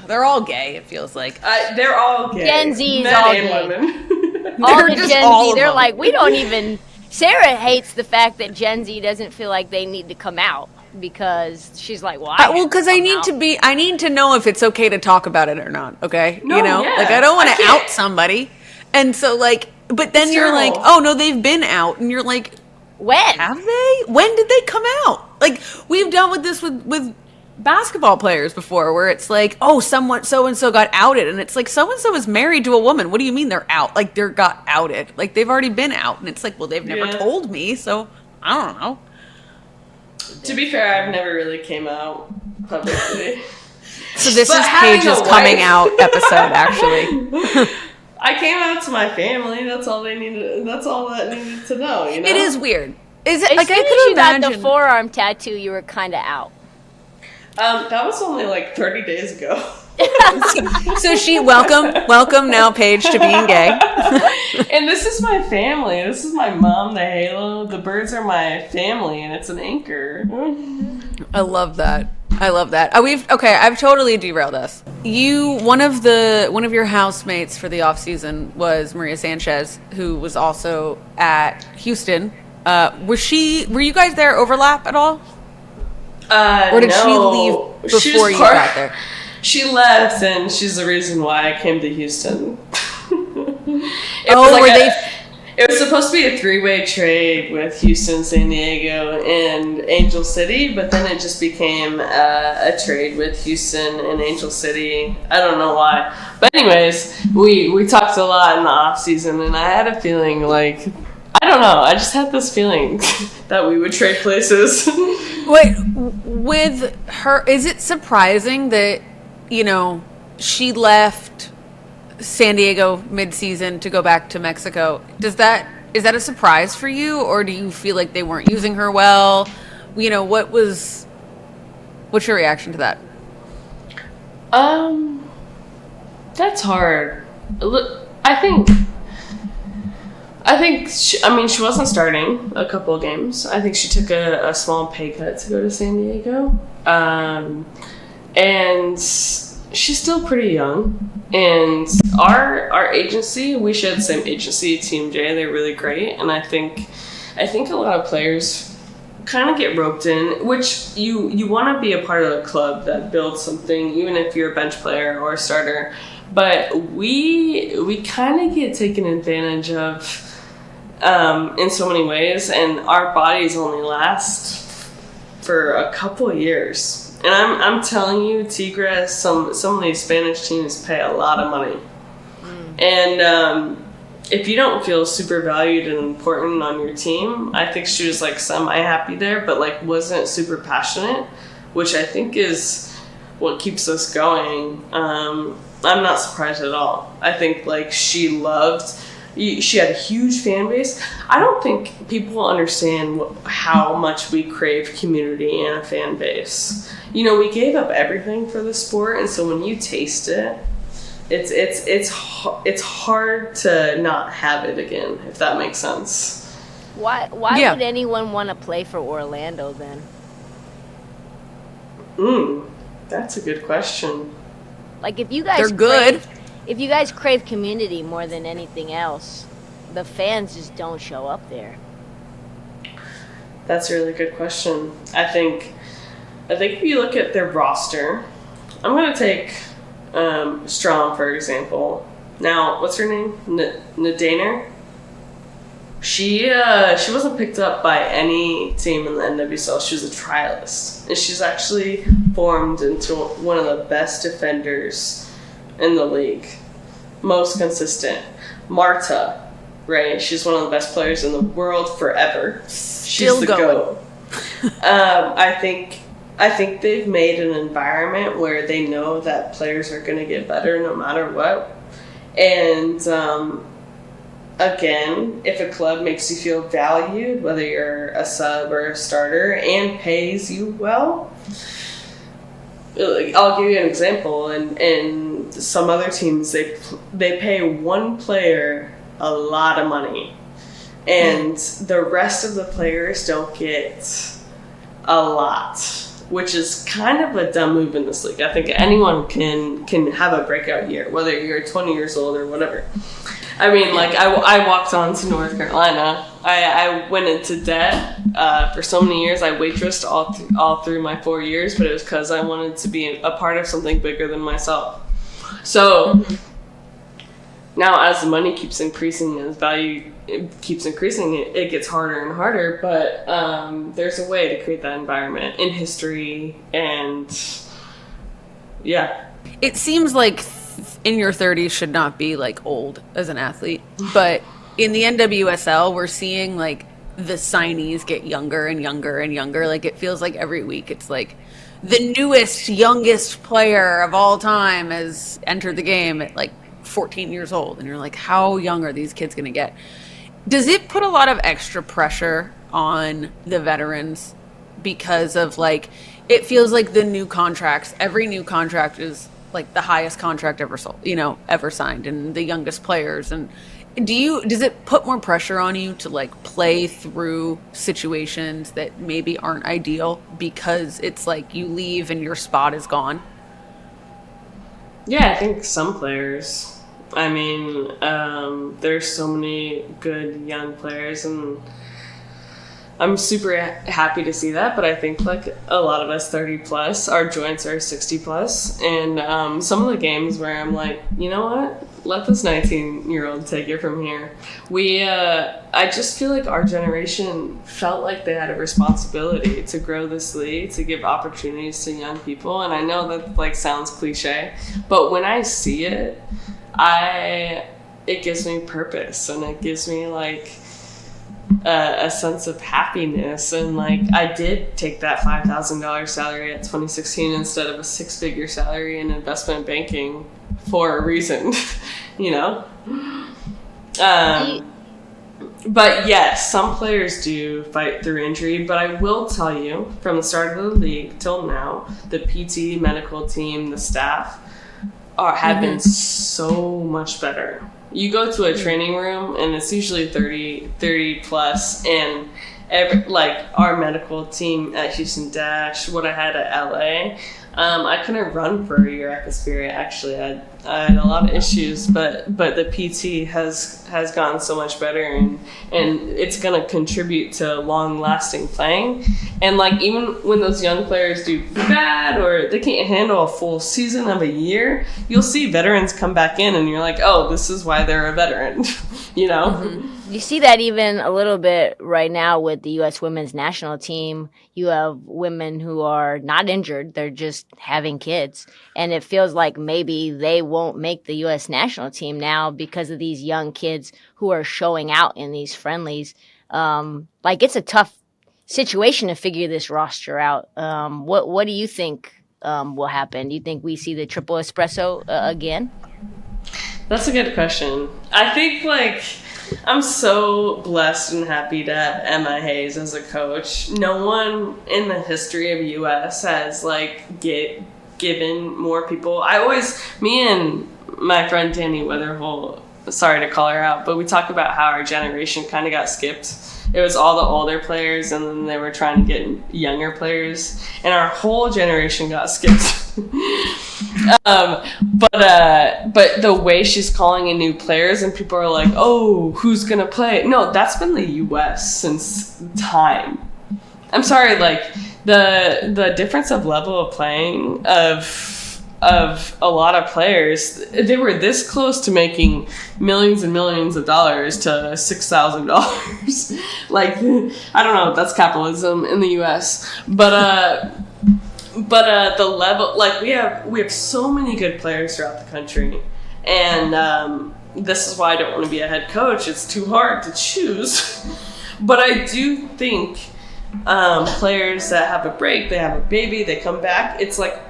they're all gay, it feels like. They're all gay. Gen Z is Men all and gay. women. All the just Gen all Z, of they're them. like, we don't even... Sarah hates the fact that Gen Z doesn't feel like they need to come out because she's like, why? Well, because I need to know if it's okay to talk about it or not. Okay, No, you know, yeah. like I don't want I to can't. out somebody, and so like, but then It's you're like, terrible. oh no, they've been out, and you're like, When? have they? When did they come out? Like we've dealt with this with basketball players before, where it's like, oh, someone so and so got outed, and it's like so and so is married to a woman. What do you mean they're out? Like they got outed? Like they've already been out, and it's like, well, they've never told me, so I don't know. To be fair, I've never really came out publicly. So this But is having Paige's a wife- coming out episode, actually. I came out to my family. That's all they needed. That's all that needed to know. You know, It is weird. Is it As like soon I as could you got imagine? the forearm tattoo, you were kind of out. That was only like 30 days ago. So she welcome now Paige to being gay. And this is my family. This is my mom, the halo. The birds are my family, and it's an anchor. I love that. I've totally derailed us. One of your housemates for the off season was Maria Sanchez, who was also at Houston. Were you guys there overlap at all? Or did she leave before you got there? She left, and she's the reason why I came to Houston. It was supposed to be a 3-way trade with Houston, San Diego, and Angel City, but then it just became a trade with Houston and Angel City. I don't know why. But anyways, we talked a lot in the off season, and I had a feeling like, I don't know, I just had this feeling that we would trade places. Wait, with her, is it surprising that, she left San Diego mid-season to go back to Mexico. Is that a surprise for you, or do you feel like they weren't using her well? You know, what's your reaction to that? That's hard. I think she wasn't starting a couple of games. I think she took a small pay cut to go to San Diego. And she's still pretty young. And our agency, we share the same agency, Team J. They're really great. And I think a lot of players kind of get roped in, which you want to be a part of a club that builds something, even if you're a bench player or a starter. But we kind of get taken advantage of in so many ways, and our bodies only last for a couple of years. And I'm telling you, Tigres, some of these Spanish teams pay a lot of money. And if you don't feel super valued and important on your team, I think she was like semi-happy there, but like wasn't super passionate, which I think is what keeps us going. I'm not surprised at all. I think like she had a huge fan base. I don't think people understand how much we crave community and a fan base. You know, we gave up everything for the sport, and so when you taste it, it's hard to not have it again, if that makes sense. Why would anyone want to play for Orlando then? That's a good question. Like if you guys They're good. If you guys crave community more than anything else, the fans just don't show up there. That's a really good question. I think if you look at their roster, I'm going to take Strom, for example. Now, what's her name? Nadaner? She wasn't picked up by any team in the NWSL. She was a trialist. And she's actually formed into one of the best defenders in the league. Most consistent. Marta, right? She's one of the best players in the world forever. She's the GOAT. I think they've made an environment where they know that players are going to get better no matter what. And again, if a club makes you feel valued, whether you're a sub or a starter, and pays you well, I'll give you an example. And some other teams, they pay one player a lot of money, and the rest of the players don't get a lot, which is kind of a dumb move in this league. I think anyone can have a breakout year, whether you're 20 years old or whatever. I mean, like, I walked on to North Carolina. I went into debt for so many years. I waitressed all through my 4 years, but it was because I wanted to be a part of something bigger than myself. So now as the money keeps increasing, as value keeps increasing, it gets harder and harder. But there's a way to create that environment in history, and yeah. It seems like in your 30s should not be like old as an athlete, but in the NWSL we're seeing like the signees get younger and younger and younger. Like it feels like every week it's like the newest, youngest player of all time has entered the game at like 14 years old, and you're like, how young are these kids gonna get? Does it put a lot of extra pressure on the veterans because of like, it feels like the new contracts, every new contract is like the highest contract ever sold, ever signed, and the youngest players. And does it put more pressure on you to like play through situations that maybe aren't ideal because it's like you leave and your spot is gone? Yeah, I think some players. I mean, there's so many good young players, and I'm super happy to see that, but I think like a lot of us 30 plus, our joints are 60 plus, and some of the games where I'm like, you know what, let this 19-year-old take it from here. I just feel like our generation felt like they had a responsibility to grow this league, to give opportunities to young people, and I know that like sounds cliche, but when I see it, it gives me purpose, and it gives me like a sense of happiness. And like, I did take that $5,000 salary at 2016 instead of a 6-figure salary in investment banking for a reason, you know? But yes, some players do fight through injury, but I will tell you, from the start of the league till now, the PT, medical team, the staff have been so much better. You go to a training room and it's usually 30 plus, and our medical team at Houston Dash, what I had at LA, I couldn't run for a year at the Spirit. Actually, I had a lot of issues, but the PT has gotten so much better, and it's going to contribute to long lasting playing. And like, even when those young players do bad or they can't handle a full season of a year, you'll see veterans come back in, and you're like, oh, this is why they're a veteran, you know. Mm-hmm. You see that even a little bit right now with the U.S. women's national team. You have women who are not injured. They're just having kids. And it feels like maybe they won't make the U.S. national team now because of these young kids who are showing out in these friendlies. Like, it's a tough situation to figure this roster out. What do you think will happen? Do you think we see the triple espresso again? That's a good question. I think, like, I'm so blessed and happy to have Emma Hayes as a coach. No one in the history of U.S. has, like, given more people. Me and my friend Danny Weatherholt, sorry to call her out, but we talk about how our generation kind of got skipped. It was all the older players, and then they were trying to get younger players, and our whole generation got skipped. But the way she's calling in new players, and people are like, oh, who's gonna play? No, that's been the U.S. since time. I'm sorry, like, the difference of level of playing of a lot of players, they were this close to making millions and millions of dollars to $6,000. Like, I don't know, that's capitalism in the U.S. But the level, like, we have so many good players throughout the country, and this is why I don't want to be a head coach. It's too hard to choose. But I do think players that have a break, they have a baby, they come back, it's like,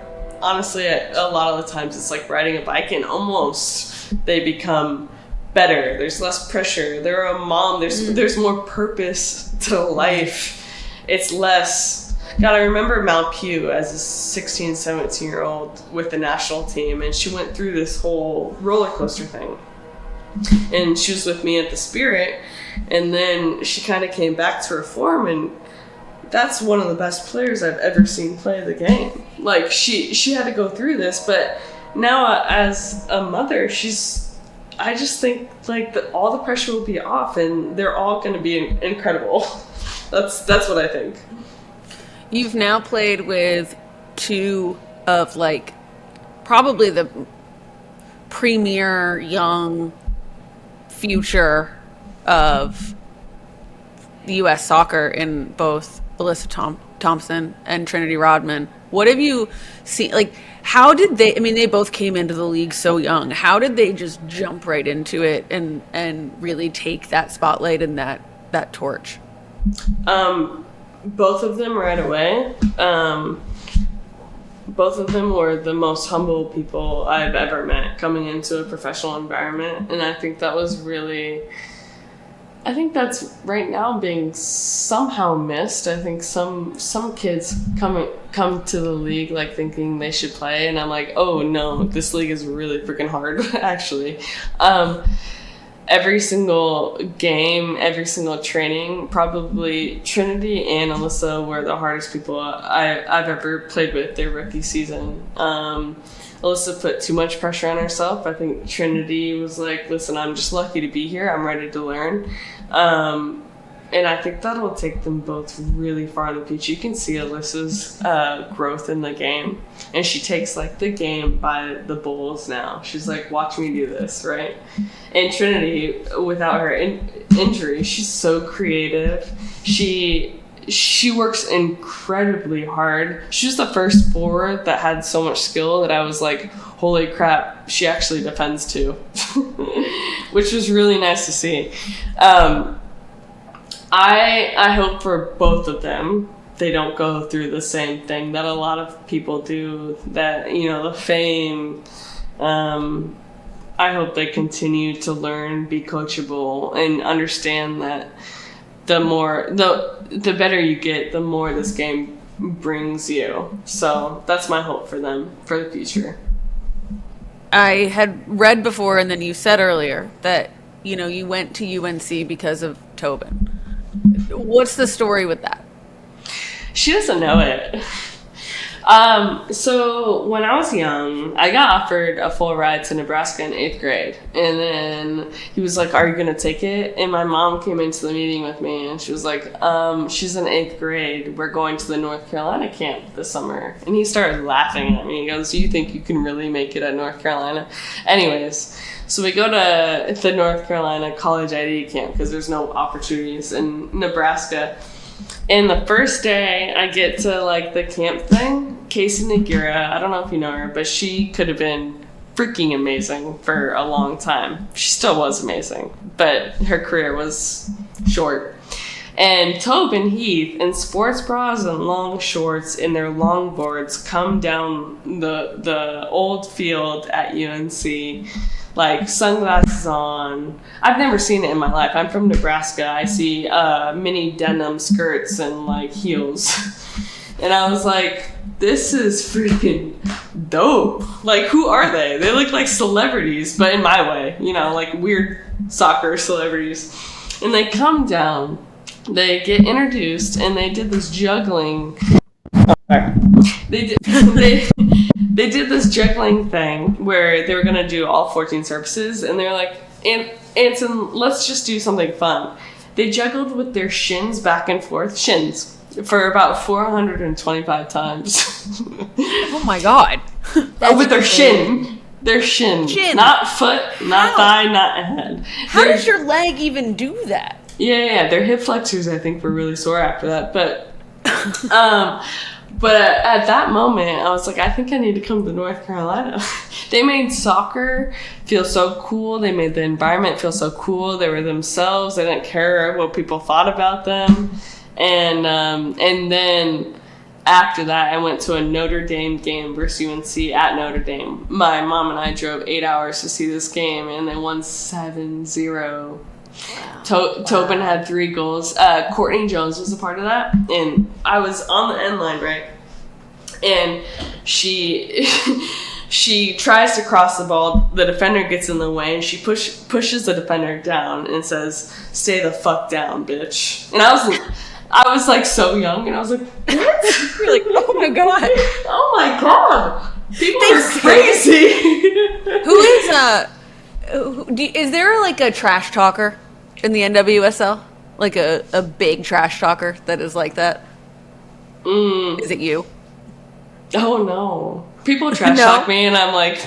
honestly, a lot of the times it's like riding a bike, and almost they become better. There's less pressure. They're a mom. There's more purpose to life. It's less. God, I remember Mal Pugh as a 16, 17-year-old with the national team, and she went through this whole roller coaster thing. And she was with me at the Spirit, and then she kind of came back to her form, and that's one of the best players I've ever seen play the game. Like, she had to go through this, but now as a mother, I just think, like, all the pressure will be off, and they're all going to be incredible. That's what I think. You've now played with two of, like, probably the premier young future of the U.S. soccer in both Alyssa Thompson and Trinity Rodman. What have you seen? Like, how did they both came into the league so young. How did they just jump right into it and really take that spotlight and that torch? Both of them right away. Both of them were the most humble people I've ever met coming into a professional environment. And I think that was really... I think that's right now being somehow missed. I think some kids come to the league like thinking they should play, and I'm like, oh no, this league is really freaking hard, actually. Every single game, every single training, probably Trinity and Alyssa were the hardest people I've ever played with their rookie season. Alyssa put too much pressure on herself. I think Trinity was like, listen, I'm just lucky to be here. I'm ready to learn. And I think that'll take them both really far in the future. You can see Alyssa's growth in the game. And she takes, like, the game by the bulls now. She's like, watch me do this, right? And Trinity, without her injury, she's so creative. She works incredibly hard. She was the first forward that had so much skill that I was like, holy crap, she actually defends too. Which was really nice to see. I hope for both of them they don't go through the same thing that a lot of people do, that, you know, the fame. I hope they continue to learn, be coachable, and understand that the better you get, the more this game brings you. So that's my hope for them for the future. I had read before, and then you said earlier that, you know, you went to UNC because of Tobin. What's the story with that? She doesn't know it. So when I was young, I got offered a full ride to Nebraska in 8th grade. And then he was like, "Are you going to take it?" And my mom came into the meeting with me and she was like, "She's in 8th grade. We're going to the North Carolina camp this summer." And he started laughing at me. He goes, "Do you think you can really make it at North Carolina?" Anyways, so we go to the North Carolina college ID camp because there's no opportunities in Nebraska. And the first day I get to like the camp thing, Casey Nagura, I don't know if you know her, but she could have been freaking amazing for a long time. She still was amazing, but her career was short. And Tobin Heath in sports bras and long shorts in their longboards come down the old field at UNC, like sunglasses on. I've never seen it in my life. I'm from Nebraska. I see mini denim skirts and like heels. And I was like, this is freaking dope. Like, who are they? They look like celebrities, but in my way, you know, like weird soccer celebrities. And they come down, they get introduced, and they did this juggling. They did this juggling thing where they were going to do all 14 surfaces, and they're like, Anson, let's just do something fun. They juggled with their shins back and forth, for about 425 times. Oh my God. With their shin. Their shin. Not foot, not thigh, not head. How does your leg even do that? Yeah. Their hip flexors, I think, were really sore after that. But at that moment, I was like, I think I need to come to North Carolina. They made soccer feel so cool. They made the environment feel so cool. They were themselves. They didn't care what people thought about them. And then after that, I went to a Notre Dame game versus UNC at Notre Dame. My mom and I drove 8 hours to see this game, and they won 7-0. Tobin had 3 goals. Courtney Jones was a part of that, and I was on the end line, right? And she tries to cross the ball. The defender gets in the way, and she pushes the defender down and says, "Stay the fuck down, bitch." And I was like so young, and I was like, "What?" You're like, "Oh my God, oh my God, people are crazy." Is there like a trash talker in the NWSL? Like a big trash talker that is like that? Is it you? Oh no. People trash talk me and I'm like,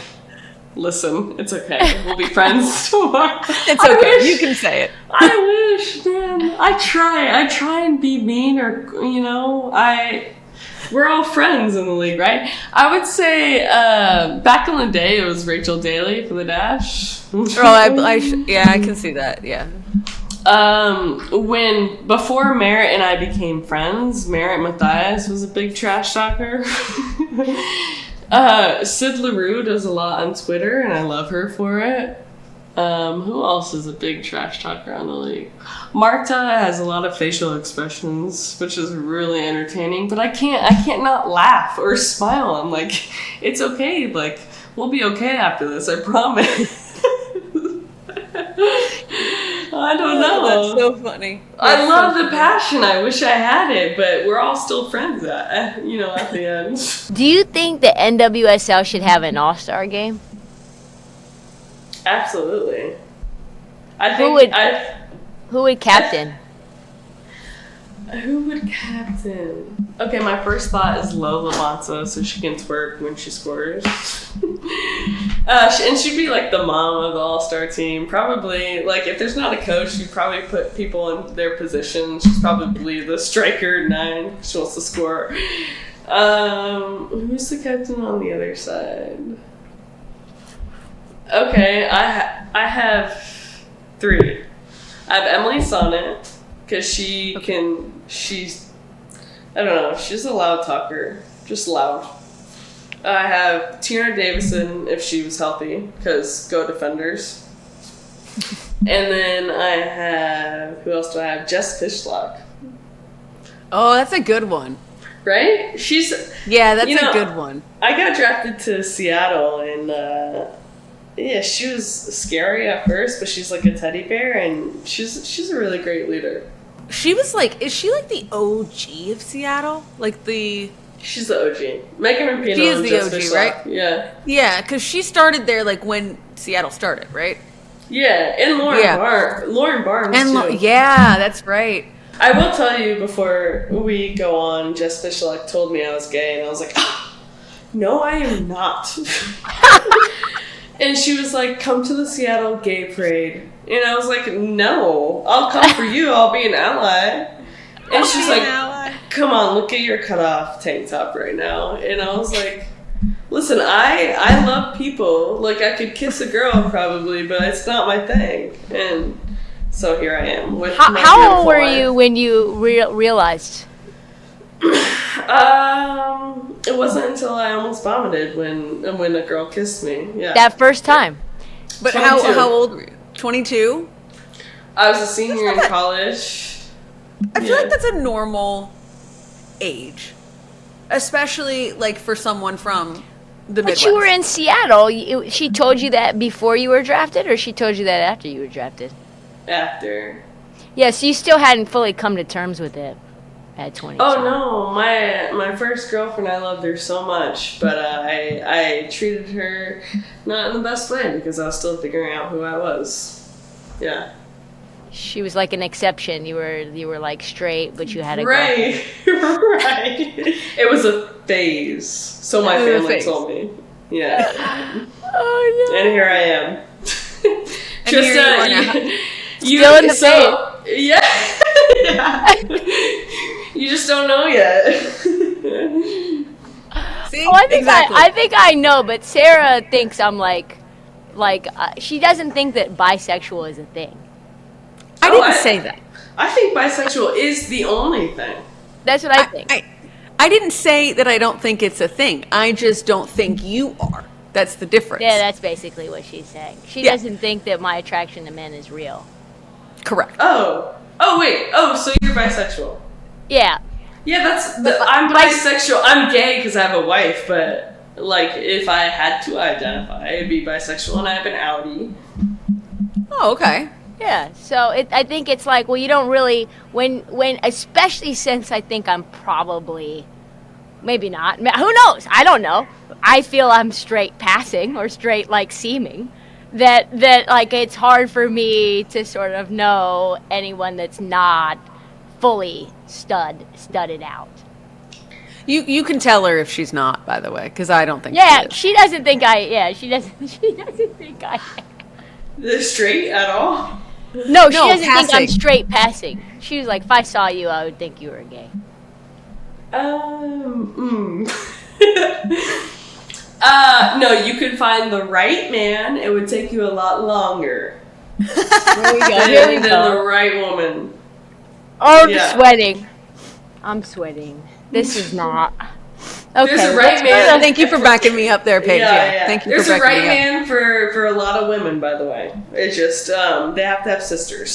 listen, it's okay. We'll be friends tomorrow. It's okay. You can say it. I wish, man. I try and be mean, or, you know, we're all friends in the league, right? I would say back in the day, it was Rachel Daly for the Dash. I can see that. Yeah. Before Merritt and I became friends, Merritt Mathias was a big trash talker. Sid LaRue does a lot on Twitter, and I love her for it. Who else is a big trash talker on the league? Marta has a lot of facial expressions, which is really entertaining, but I can't not laugh or smile. I'm like, it's okay. Like, we'll be okay after this, I promise. I don't know. That's so funny. I love the passion. I wish I had it, but we're all still friends at the end. Do you think the NWSL should have an all-star game? Absolutely. I think who would captain? Who would captain? Okay, my first thought is Lola Monza, so she can twerk when she scores. And she'd be like the mom of the all-star team. Probably, like, if there's not a coach, she'd probably put people in their position. She's probably the striker 9. She wants to score. Who's the captain on the other side? Okay, I have 3. I have Emily Sonnet, because she's, I don't know, she's a loud talker, just loud. I have Tiana Davison if she was healthy, because go Defenders. And then I have, who else do I have? Jess Fishlock. Oh, that's a good one. Right? That's a good one. I got drafted to Seattle, and she was scary at first, but she's like a teddy bear, and she's a really great leader. She was like, is she like the OG of Seattle? She's the OG. Megan Rapinoe. She is the OG, Fishlock. right? Yeah. Yeah, because she started there like when Seattle started, right? Yeah, and Lauren Barnes too. Yeah, that's right. I will tell you before we go on, Jess Fishlock told me I was gay, and I was like, no, I am not. And she was like, come to the Seattle gay parade. And I was like, no, I'll come for you. I'll be an ally. And she's like, come on, look at your cutoff tank top right now. And I was like, listen, I love people. Like, I could kiss a girl probably, but it's not my thing. And so here I am. With how old were you when you realized? It wasn't until I almost vomited when a girl kissed me. Yeah. That first time. But how old were you? 22? I was a senior in college. I feel like that's a normal age. Especially like for someone from the Midwest. But you were in Seattle. She told you that before you were drafted, or she told you that after you were drafted? After. Yeah, so you still hadn't fully come to terms with it at 22. Oh no, my first girlfriend, I loved her so much, but I treated her not in the best way because I was still figuring out who I was. Yeah. She was like an exception. You were like straight, but you had a right. It was a phase. So my family told me. Yeah. Oh no. And here I am. Trysta, still in the phase. Yeah. You just don't know yet. See? Oh, Exactly. I think I know, but Sarah thinks I'm like she doesn't think that bisexual is a thing. I didn't say that. I think bisexual is the only thing. That's what I think. I didn't say that I don't think it's a thing. I just don't think you are. That's the difference. Yeah, that's basically what she's saying. She doesn't think that my attraction to men is real. Correct. Oh wait. Oh, so you're bisexual? Yeah. Yeah, I'm bisexual. I'm gay because I have a wife, but like if I had to identify, it'd be bisexual, and I have an outie. Oh, okay. Yeah, so I think it's like, well, you don't really, when especially since I think I'm probably, maybe not, who knows, I don't know, I feel I'm straight passing, or straight, like, seeming, that like, it's hard for me to sort of know anyone that's not fully studded out. You can tell her if she's not, by the way, because I don't think Yeah, she is. she doesn't think she doesn't think I am. They're straight at all? No, she doesn't think I'm passing. straight passing. She was like, if I saw you, I would think you were gay. No, you could find the right man. It would take you a lot longer Here we go. than the right woman. Oh, I'm Yeah. sweating. I'm sweating. This is not. Okay. There's a right man. Thank you for backing me up there, Paige. Yeah. Thank you There's for a backing right me up. man for a lot of women, by the way. It's just they have to have sisters.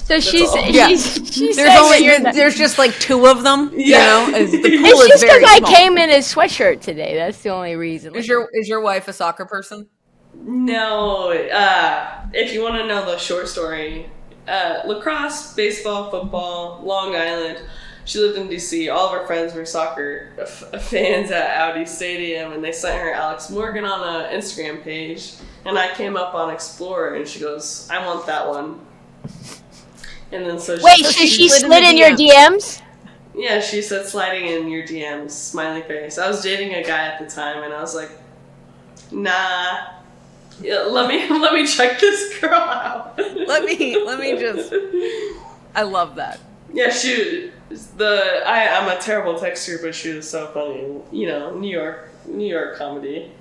So she's all. she's There's saying there's just like two of them. Yeah. You know, the pool it's is just very because I small. came in a sweatshirt today. That's the only reason. Is your wife a soccer person? No, if you want to know the short story, lacrosse, baseball, football, Long Island. She lived in D.C. All of her friends were soccer fans at Audi Stadium, and they sent her Alex Morgan on an Instagram page. And I came up on Explorer, and she goes, "I want that one." And then so Wait, so she slid in your DMs? Yeah, she said sliding in your DMs, smiley face. I was dating a guy at the time, and I was like, nah. Yeah, let me check this girl out. Let me just. I love that. Yeah, I'm a terrible texter, but she was so funny. You know, New York comedy.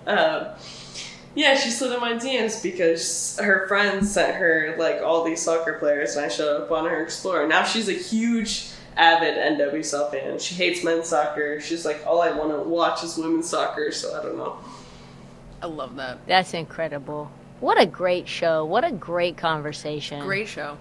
Yeah, she slid in my DMs because her friends sent her like all these soccer players, and I showed up on her Explorer. Now she's a huge avid NWSL fan. She hates men's soccer. She's like, all I want to watch is women's soccer. So I don't know. I love that. That's incredible. What a great show. What a great conversation. Great show.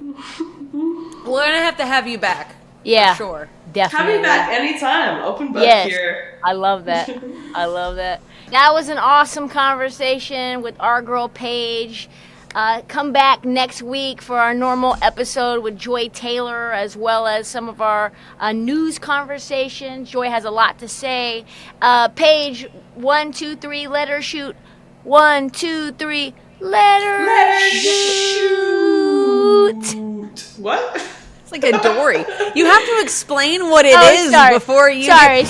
We're gonna have you back. Yeah. For sure. Definitely. Have me back anytime. Open book here. I love that. I love that. That was an awesome conversation with our girl Paige. Come back next week for our normal episode with Joy Taylor, as well as some of our news conversations. Joy has a lot to say. Paige, 1, 2, 3, let her shoot. 1, 2, 3, let her shoot. What? It's like a Dory. You have to explain what it is before you. Sorry.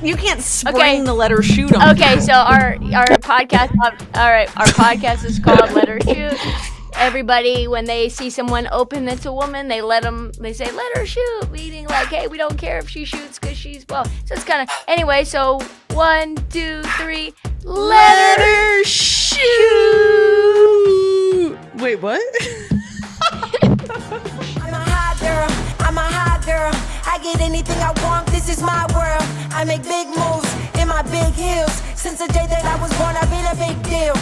You can't spring the letter shoot on. Okay, so our podcast. Our podcast is called Let Her Shoot. Everybody, when they see someone open that's a woman, they say let her shoot, meaning like, hey, we don't care if she shoots because she's So it's kind of anyway. So 1, 2, 3, let her shoot. Wait, what? I'm a hot girl. I get anything I want. This is my world. I make big moves in my big heels. Since the day that I was born, I've been a big deal.